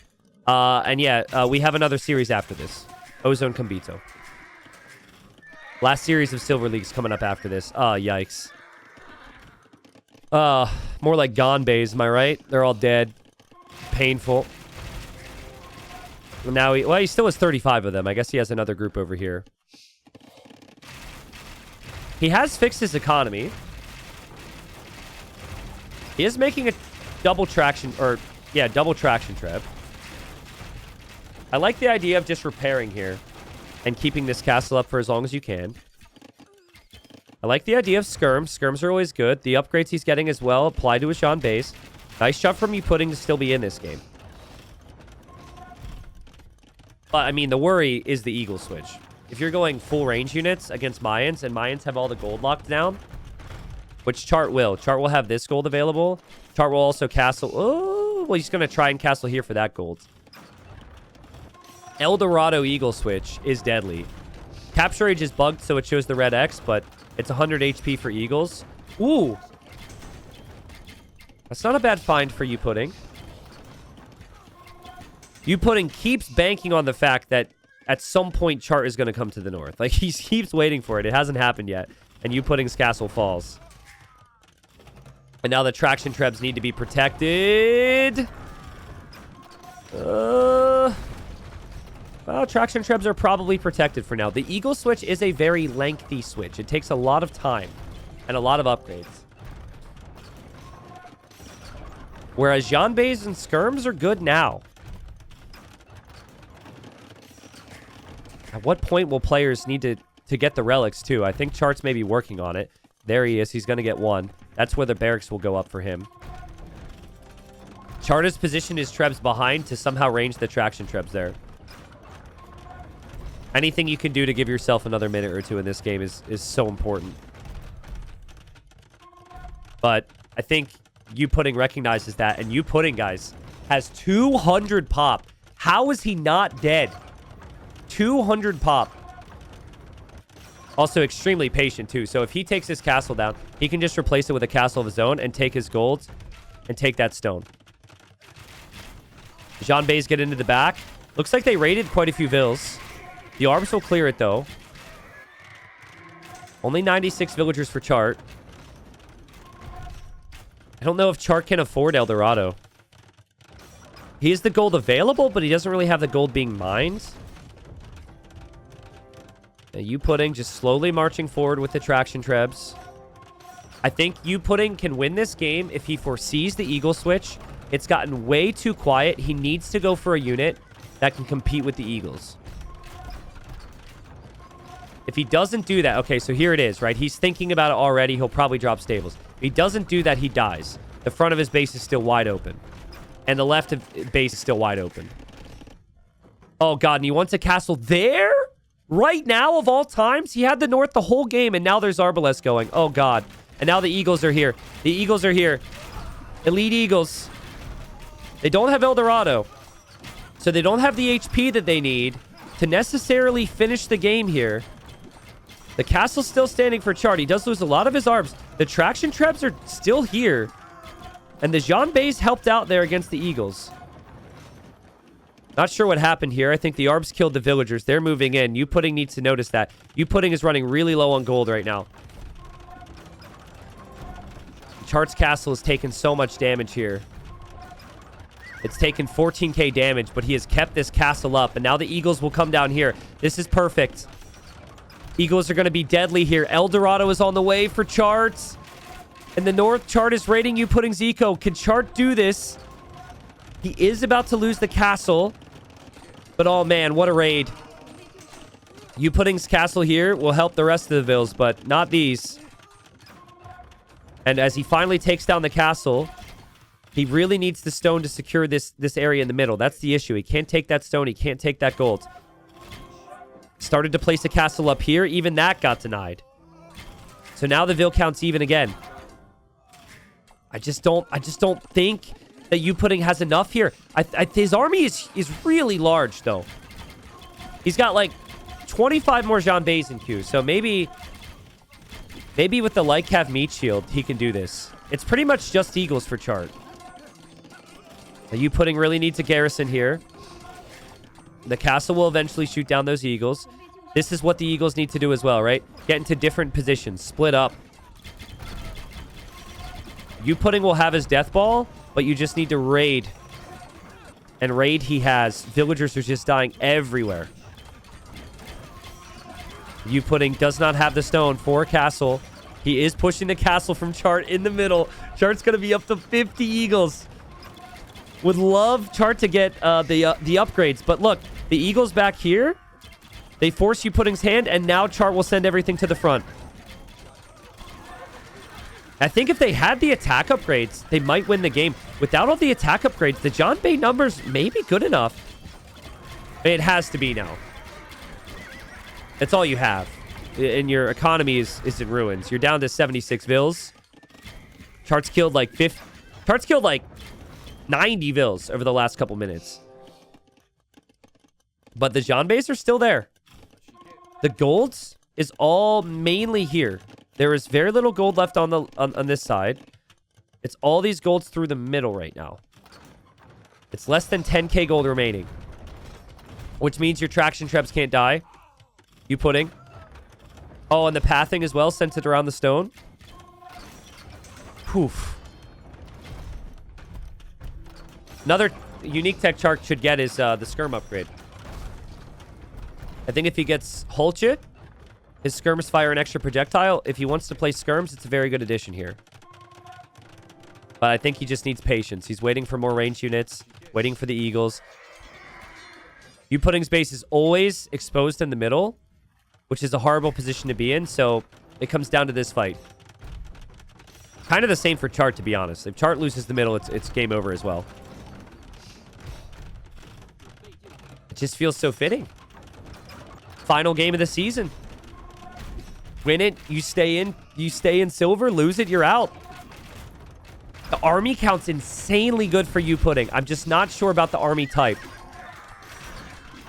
And yeah, we have another series after this. Ozone Combito. Last series of Silver Leagues coming up after this. Yikes. More like Gone Bays, am I right? They're all dead. Painful. Now he still has 35 of them. I guess he has another group over here. He has fixed his economy. He is making a double traction trap. I like the idea of just repairing here and keeping this castle up for as long as you can. I like the idea of skirms. Skirms are always good. The upgrades he's getting as well apply to his Jean base. Nice shot from Youpudding to still be in this game. But, I mean, the worry is the Eagle switch. If you're going full range units against Mayans, and Mayans have all the gold locked down, which Chart will. Chart will have this gold available. Chart will also castle. Oh, well, he's going to try and castle here for that gold. El Dorado Eagle switch is deadly. Capture Age is bugged, so it shows the red X, but it's 100 HP for Eagles. Ooh. That's not a bad find for Youpudding. Youpudding keeps banking on the fact that at some point Chart is going to come to the north. Like, he keeps waiting for it. It hasn't happened yet. And Youpudding's castle falls. And now the traction trebs need to be protected. Well, traction trebs are probably protected for now. The Eagle switch is a very lengthy switch. It takes a lot of time and a lot of upgrades. Whereas Janbei's and Skirms are good now. At what point will players need to get the relics too? I think Chart's maybe working on it. There he is. He's going to get one. That's where the barracks will go up for him. Chart has positioned his trebs behind to somehow range the traction trebs there. Anything you can do to give yourself another minute or two in this game is so important. But I think Youpudding recognizes that. And Youpudding, guys, has 200 pop. How is he not dead? 200 pop. Also extremely patient, too. So if he takes his castle down, he can just replace it with a castle of his own and take his gold and take that stone. Jean Bays get into the back. Looks like they raided quite a few vills. The arbs will clear it, though. Only 96 villagers for Chart. I don't know if Chart can afford El Dorado. He has the gold available, but he doesn't really have the gold being mined. Youpudding just slowly marching forward with the traction trebs. I think Youpudding can win this game if he foresees the Eagle switch. It's gotten way too quiet. He needs to go for a unit that can compete with the Eagles. If he doesn't do that... Okay, so here it is, right? He's thinking about it already. He'll probably drop stables. If he doesn't do that, he dies. The front of his base is still wide open. And the left of base is still wide open. Oh, God. And he wants a castle there? Right now, of all times? He had the north the whole game, and now there's Arbalest going. Oh, God. And now the Eagles are here. The Eagles are here. Elite Eagles. They don't have El Dorado. So they don't have the HP that they need to necessarily finish the game here. The castle's still standing for Chart. He does lose a lot of his arbs. The traction trebs are still here. And the Jean Bays helped out there against the Eagles. Not sure what happened here. I think the arbs killed the villagers. They're moving in. Youpudding needs to notice that. Youpudding is running really low on gold right now. Chart's castle has taken so much damage here. It's taken 14k damage, but he has kept this castle up. And now the Eagles will come down here. This is perfect. Eagles are going to be deadly here. El Dorado is on the way for Chart. And the north, Chart is raiding Youpudding's eco. Can Chart do this? He is about to lose the castle. But oh man, what a raid. Youpudding's castle here will help the rest of the vills, but not these. And as he finally takes down the castle, he really needs the stone to secure this area in the middle. That's the issue. He can't take that stone. He can't take that gold. Started to place a castle up here. Even that got denied. So now the vill count's even again. I just don't think that Youpudding has enough here. His army is really large, though. He's got, like, 25 more Janbeis in queue. So maybe with the Light Cav meat shield, he can do this. It's pretty much just Eagles for Chart. Now, Youpudding really needs a garrison here. The castle will eventually shoot down those Eagles. This is what the Eagles need to do as well, right? Get into different positions. Split up. Youpudding will have his death ball, but you just need to raid. And raid he has. Villagers are just dying everywhere. Youpudding does not have the stone for castle. He is pushing the castle from Chart in the middle. Chart's going to be up to 50 Eagles. Would love Chart to get the upgrades. But look, the Eagles back here, they force Youpudding's hand, and now Chart will send everything to the front. I think if they had the attack upgrades, they might win the game. Without all the attack upgrades, the Janbei numbers may be good enough. It has to be now. That's all you have. And your economy is in ruins. You're down to 76 vills. Chart's killed like 90 vills over the last couple minutes. But the Janbeis are still there. The golds is all mainly here. There is very little gold left on this side. It's all these golds through the middle right now. It's less than 10k gold remaining. Which means your traction trebs can't die. Youpudding. Oh, and the pathing as well, sent it around the stone. Poof. Another unique tech Chart should get is the skirm upgrade. I think if he gets Holchit, his skirms fire an extra projectile. If he wants to play skirms, it's a very good addition here. But I think he just needs patience. He's waiting for more range units, waiting for the Eagles. Youpudding's base is always exposed in the middle, which is a horrible position to be in, so it comes down to this fight. Kind of the same for Chart, to be honest. If Chart loses the middle, it's game over as well. It just feels so fitting. Final game of the season. Win it, you stay in silver. Lose it, you're out. The army count's insanely good for Youpudding. I'm just not sure about the army type.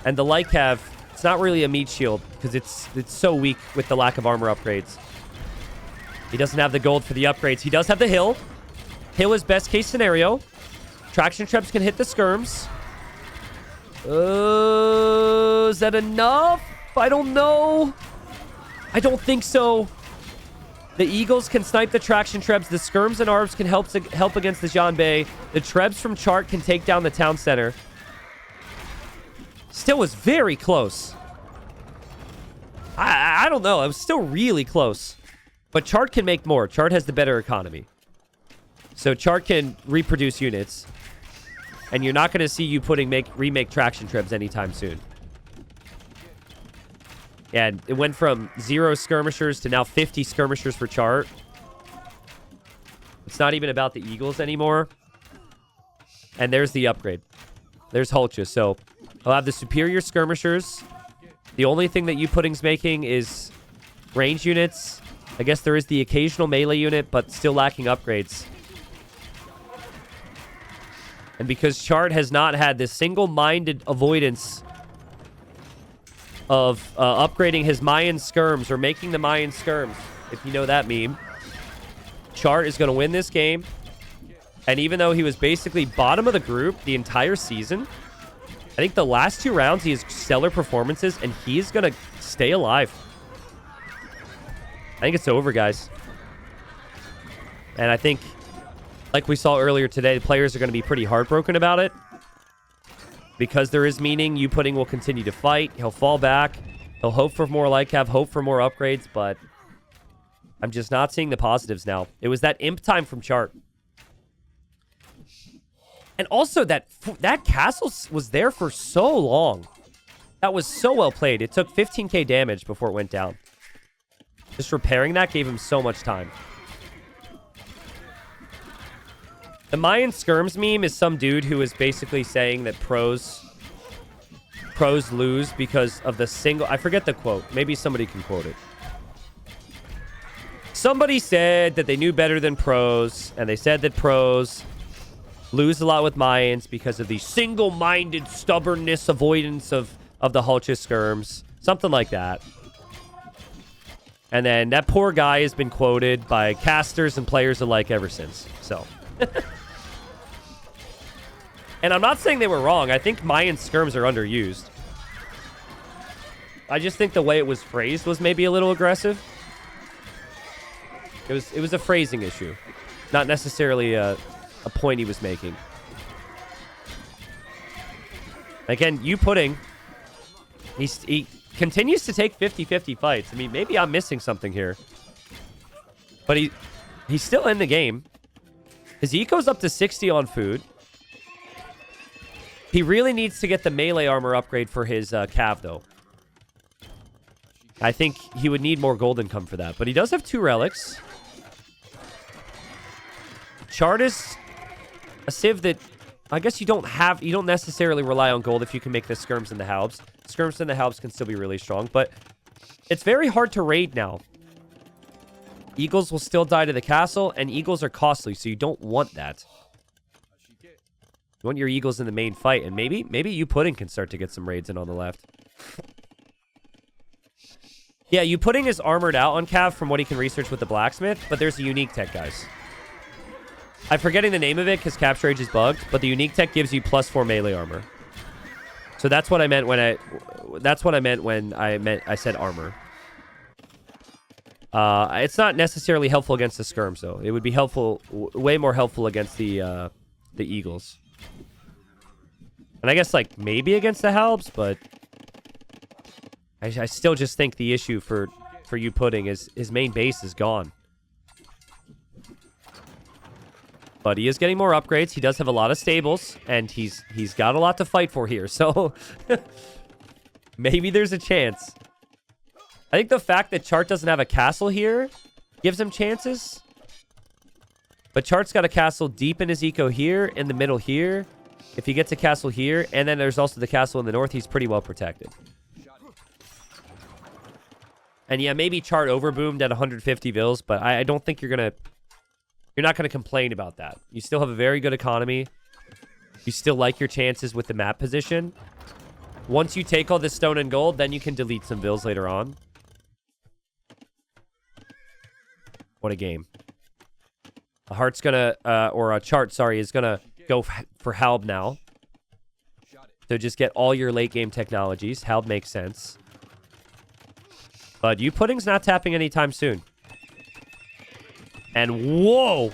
And the Light Cav, it's not really a meat shield because it's so weak with the lack of armor upgrades. He doesn't have the gold for the upgrades. He does have the hill. Hill is best case scenario. Traction trebs can hit the skirms. Is that enough? I don't know. I don't think so. The Eagles can snipe the traction trebs. The skirms and arbs can help against the Janbei. The trebs from Chart can take down the town center. Still was very close. I don't know. It was still really close. But Chart can make more. Chart has the better economy. So Chart can reproduce units. And you're not going to see Youpudding remake traction trebs anytime soon. And it went from 0 skirmishers to now 50 skirmishers for Chart. It's not even about the Eagles anymore. And there's the upgrade. There's Hulcha. So I'll have the superior skirmishers. The only thing that Youpudding's making is range units. I guess there is the occasional melee unit, but still lacking upgrades. And because Chart has not had this single-minded avoidance of upgrading his Mayan skirms or making the Mayan skirms, if you know that meme, Chart is going to win this game. And even though he was basically bottom of the group the entire season, I think the last 2 rounds he has stellar performances and he's going to stay alive. I think it's over, guys. And I think, like we saw earlier today, the players are going to be pretty heartbroken about it. Because there is meaning, Youpudding will continue to fight. He'll fall back. He'll hope for more Light Cav, hope for more upgrades, but I'm just not seeing the positives now. It was that imp time from Chart. And also, that castle was there for so long. That was so well played. It took 15k damage before it went down. Just repairing that gave him so much time. The Mayan skirms meme is some dude who is basically saying that pros lose because of the single... I forget the quote. Maybe somebody can quote it. Somebody said that they knew better than pros, and they said that pros Lose a lot with Mayans because of the single-minded stubbornness avoidance of the Hulchus skirms. Something like that. And then that poor guy has been quoted by casters and players alike ever since. So. And I'm not saying they were wrong. I think Mayan skirms are underused. I just think the way it was phrased was maybe a little aggressive. It was a phrasing issue. Not necessarily a point he was making. Again, Youpudding, he continues to take 50-50 fights. I mean, maybe I'm missing something here. But he's still in the game. His eco's up to 60 on food. He really needs to get the melee armor upgrade for his Cav, though. I think he would need more gold income for that. But he does have 2 relics. Chart is a civ that I guess you don't necessarily rely on gold if you can make the skirms and the halbs. Skirms and the halbs can still be really strong, but it's very hard to raid now. Eagles will still die to the castle, and eagles are costly, so you don't want that. You want your eagles in the main fight, and maybe Youpudding can start to get some raids in on the left. Yeah, Youpudding is armored out on Cav from what he can research with the blacksmith, but there's a unique tech, guys. I'm forgetting the name of it because Capture Age is bugged, but the unique tech gives you +4 melee armor. So that's what I meant when I said armor. It's not necessarily helpful against the skirms, though. It would be helpful, way more helpful against the eagles. And I guess, like, maybe against the halbs, but I still just think the issue for Youpudding is his main base is gone. But he is getting more upgrades. He does have a lot of stables, and he's got a lot to fight for here. So maybe there's a chance. I think the fact that Chart doesn't have a castle here gives him chances. But Chart's got a castle deep in his eco here, in the middle here. If he gets a castle here, and then there's also the castle in the north, he's pretty well protected. And yeah, maybe Chart overboomed at 150 vils, but I don't think you're not going to complain about that. You still have a very good economy. You still like your chances with the map position. Once you take all this stone and gold, then you can delete some vils later on. What a game. A Heart's gonna, or a Chart, sorry, is gonna go for Halb now. So just get all your late game technologies. Halb makes sense. But Youpudding's not tapping anytime soon. And whoa!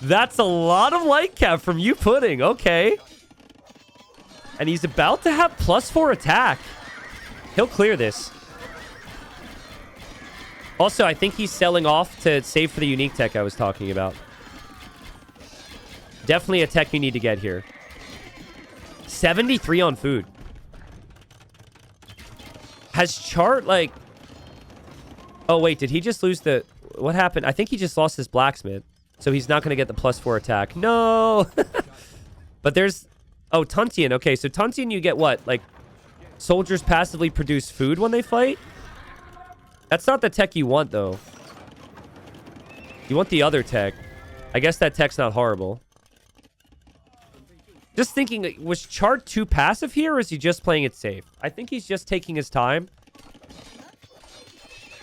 That's a lot of light cap from Youpudding. Okay. And he's about to have +4 attack. He'll clear this. Also, I think he's selling off to save for the unique tech I was talking about. Definitely a tech you need to get here. 73 on food. Has Chart, like... Oh, wait. Did he just lose the... What happened? I think he just lost his blacksmith. So he's not going to get the +4 attack. No! But there's... Oh, Tuntian. Okay, so Tuntian, you get what? Like, soldiers passively produce food when they fight? That's not the tech you want, though. You want the other tech. I guess that tech's not horrible. Just thinking, was Chart too passive here, or is he just playing it safe? I think he's just taking his time.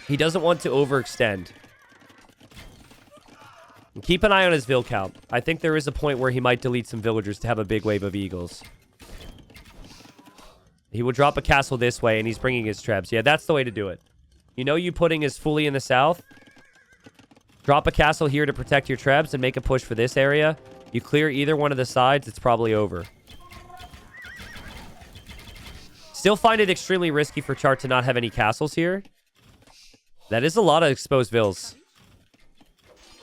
He doesn't want to overextend. And keep an eye on his Vil count. I think there is a point where he might delete some villagers to have a big wave of eagles. He will drop a castle this way, and he's bringing his trebs. Yeah, that's the way to do it. You know Youpudding is fully in the south. Drop a castle here to protect your trebs and make a push for this area. You clear either one of the sides, it's probably over. Still find it extremely risky for Chart to not have any castles here. That is a lot of exposed vils.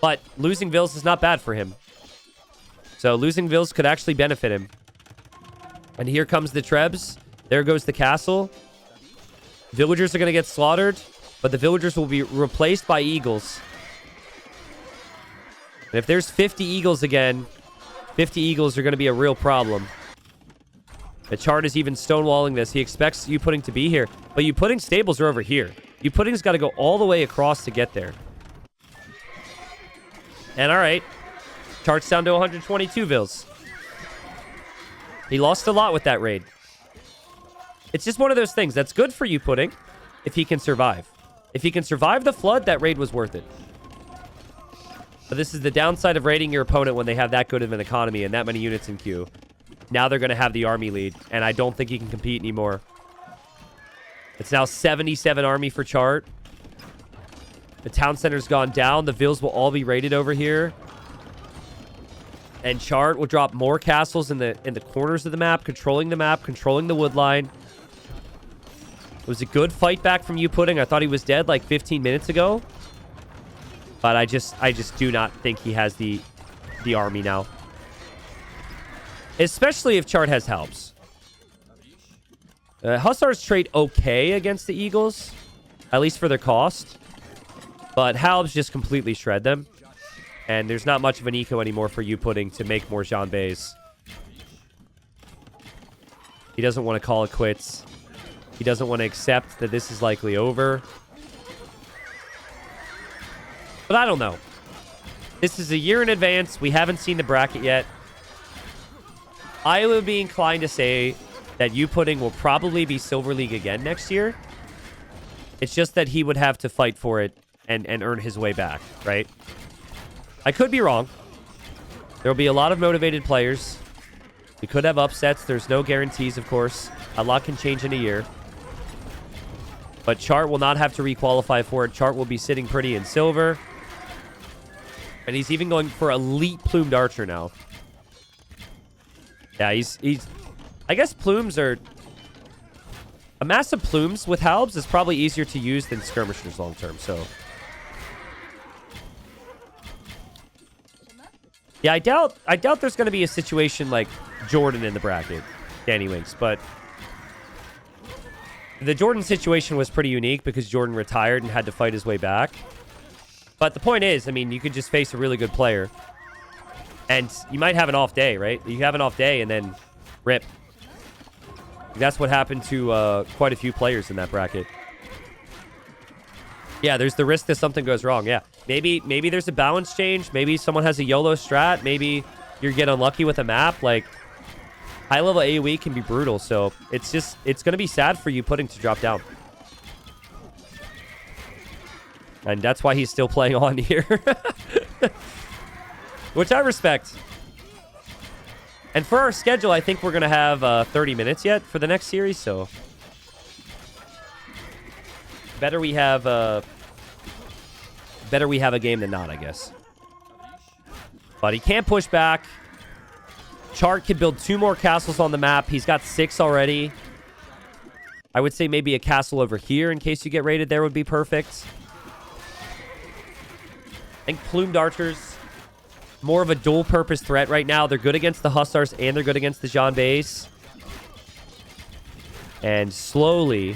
But losing vils is not bad for him. So losing vils could actually benefit him. And here comes the trebs. There goes the castle. Villagers are going to get slaughtered, but the villagers will be replaced by eagles. And if there's 50 eagles again, 50 eagles are going to be a real problem. The Chart is even stonewalling this. He expects Youpudding to be here, but Youpudding stables are over here. Youpudding's got to go all the way across to get there. And all right, Chart's down to 122 Vils. He lost a lot with that raid. It's just one of those things that's good for Youpudding if he can survive. If he can survive the flood, that raid was worth it. But this is the downside of raiding your opponent when they have that good of an economy and that many units in queue. Now they're going to have the army lead, and I don't think he can compete anymore. It's now 77 army for Chart. The town center's gone down. The Vils will all be raided over here. And Chart will drop more castles in the corners of the map, controlling the wood line. It was a good fight back from Youpudding. I thought he was dead like 15 minutes ago. But I just do not think he has the army now. Especially if Chart has helps. Hussars trade okay against the Eagles. At least for their cost. But Halbs just completely shred them. And there's not much of an eco anymore for Youpudding to make more Jean-Bays. He doesn't want to call it quits. He doesn't want to accept that this is likely over. But I don't know. This is a year in advance. We haven't seen the bracket yet. I would be inclined to say that Youpudding will probably be Silver League again next year. It's just that he would have to fight for it and earn his way back, right? I could be wrong. There will be a lot of motivated players. We could have upsets. There's no guarantees, of course. A lot can change in a year. But Chart will not have to requalify for it. Chart will be sitting pretty in silver. And he's even going for elite plumed archer now. Yeah, he's I guess plumes are... A mass of plumes with Halbs is probably easier to use than skirmishers long term, so... Yeah, I doubt there's going to be a situation like Jordan in the bracket, Danny Winks, but the Jordan situation was pretty unique because Jordan retired and had to fight his way back. But the point is, I mean, you could just face a really good player and you might have an off day, right? You have an off day and then rip. That's what happened to quite a few players in that bracket. Yeah, there's the risk that something goes wrong. Yeah, maybe there's a balance change. Maybe someone has a YOLO strat. Maybe you get unlucky with a map. Like, high-level AoE can be brutal. So it's going to be sad for Youpudding to drop down. And that's why he's still playing on here. Which I respect. And for our schedule, I think we're going to have 30 minutes yet for the next series. So... Better we have a game than not, I guess. But he can't push back. Chart can build 2 more castles on the map. He's got 6 already. I would say maybe a castle over here in case you get raided there would be perfect. I think plumed archers, more of a dual purpose threat right now. They're good against the Hussars and they're good against the Jean-Bays. And slowly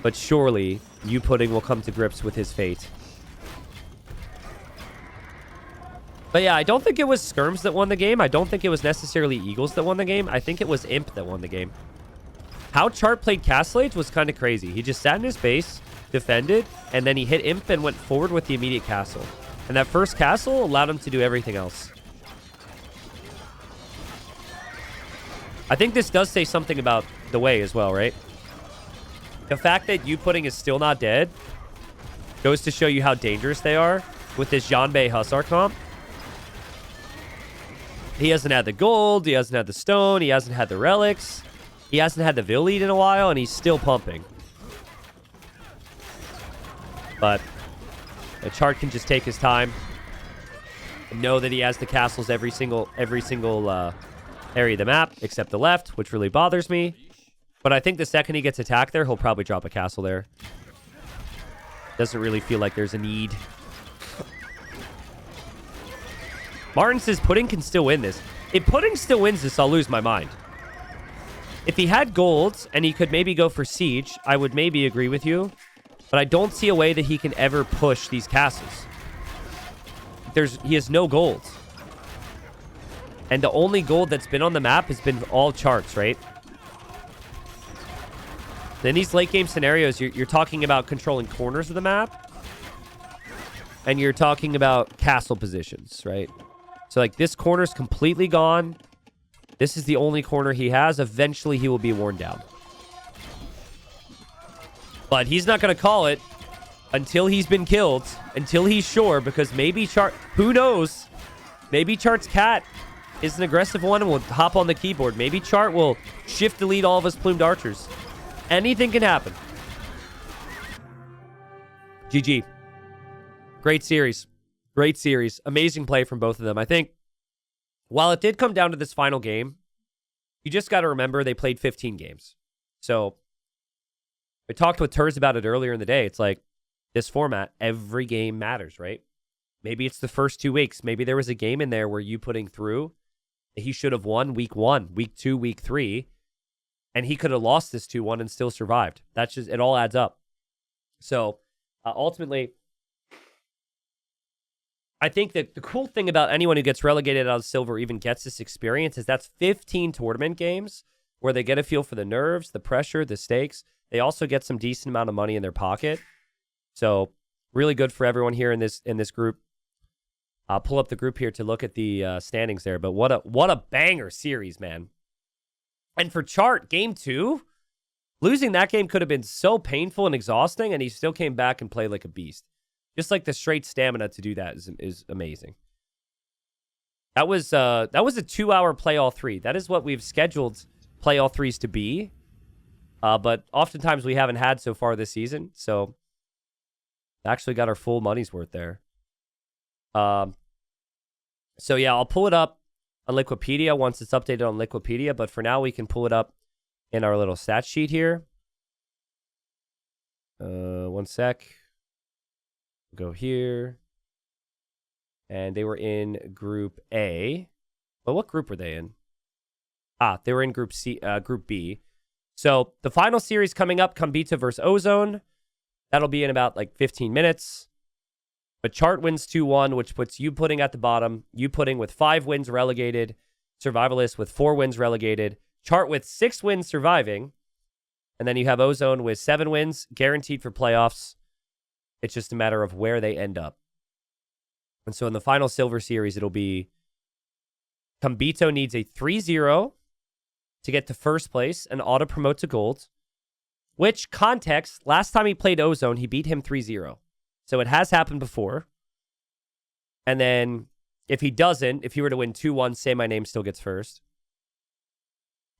but surely, Youpudding will come to grips with his fate. But yeah, I don't think it was Skirms that won the game. I don't think it was necessarily Eagles that won the game. I think it was Imp that won the game. How Chart played Castle Age was kind of crazy. He just sat in his base, defended, and then he hit Imp and went forward with the immediate castle. And that first castle allowed him to do everything else. I think this does say something about the way as well, right? The fact that Youpudding is still not dead goes to show you how dangerous they are with this Jean-Bay Hussar comp. He hasn't had the gold, he hasn't had the stone, he hasn't had the relics, he hasn't had the Vil lead in a while, and he's still pumping. But the Chart can just take his time and know that he has the castles every single area of the map, except the left, which really bothers me. But I think the second he gets attacked there, he'll probably drop a castle there. Doesn't really feel like there's a need. Martin says Pudding can still win this. If Pudding still wins this, I'll lose my mind. If he had gold and he could maybe go for siege, I would maybe agree with you. But I don't see a way that he can ever push these castles. He has no gold. And the only gold that's been on the map has been all Charts, right? In these late game scenarios, you're talking about controlling corners of the map. And you're talking about castle positions, right? So, like, this corner's completely gone. This is the only corner he has. Eventually, he will be worn down. But he's not going to call it until he's been killed, until he's sure, because maybe Chart... Who knows? Maybe Chart's cat is an aggressive one and will hop on the keyboard. Maybe Chart will shift delete all of his plumed archers. Anything can happen. GG. Great series. Great series. Amazing play from both of them. I think while it did come down to this final game, you just got to remember they played 15 games. So I talked with Turs about it earlier in the day. It's like this format, every game matters, right? Maybe it's the first 2 weeks. Maybe there was a game in there where Youpudding through that he should have won week 1, week 2, week 3, and he could have lost this 2-1 and still survived. That's just, it all adds up. So ultimately, I think that the cool thing about anyone who gets relegated out of silver or even gets this experience is that's 15 tournament games where they get a feel for the nerves, the pressure, the stakes. They also get some decent amount of money in their pocket. So really good for everyone here in this group. I'll pull up the group here to look at the standings there. But what a banger series, man. And for Chart, game 2, losing that game could have been so painful and exhausting, and he still came back and played like a beast. Just like the straight stamina to do that is amazing. That was a 2-hour play all 3. That is what we've scheduled play all 3s to be. But oftentimes we haven't had so far this season. So actually got our full money's worth there. So yeah, I'll pull it up on Liquipedia once it's updated on Liquipedia. But for now, we can pull it up in our little stat sheet here. One sec. Go here. And they were in Group A. But what group were they in? They were in Group B. So the final series coming up, Kambita versus Ozone. That'll be in about like 15 minutes. But Chart wins 2-1, which puts Youpudding at the bottom. Youpudding with 5 wins relegated. Survivalist with 4 wins relegated. Chart with 6 wins surviving. And then you have Ozone with 7 wins, guaranteed for playoffs. It's just a matter of where they end up. And so in the final silver series, it'll be Kambito needs a 3-0 to get to first place and auto-promote to gold. Which, context, last time he played Ozone, he beat him 3-0. So it has happened before. And then if he doesn't, if he were to win 2-1, Say My Name still gets first.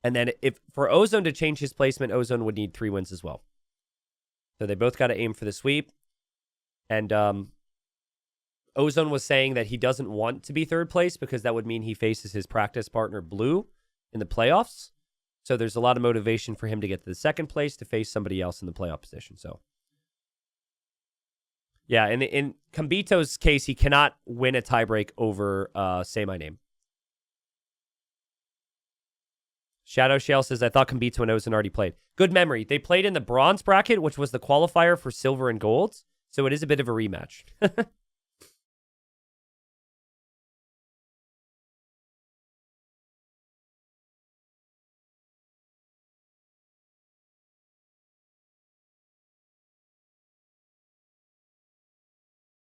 And then if for Ozone to change his placement, Ozone would need 3 wins as well. So they both got to aim for the sweep. And Ozone was saying that he doesn't want to be third place because that would mean he faces his practice partner Blue in the playoffs. So there's a lot of motivation for him to get to the second place to face somebody else in the playoff position. So yeah, in Kambito's case, he cannot win a tiebreak over Say My Name. Shadow Shell says, I thought Kambito and Ozone already played. Good memory. They played in the bronze bracket, which was the qualifier for silver and gold. So it is a bit of a rematch.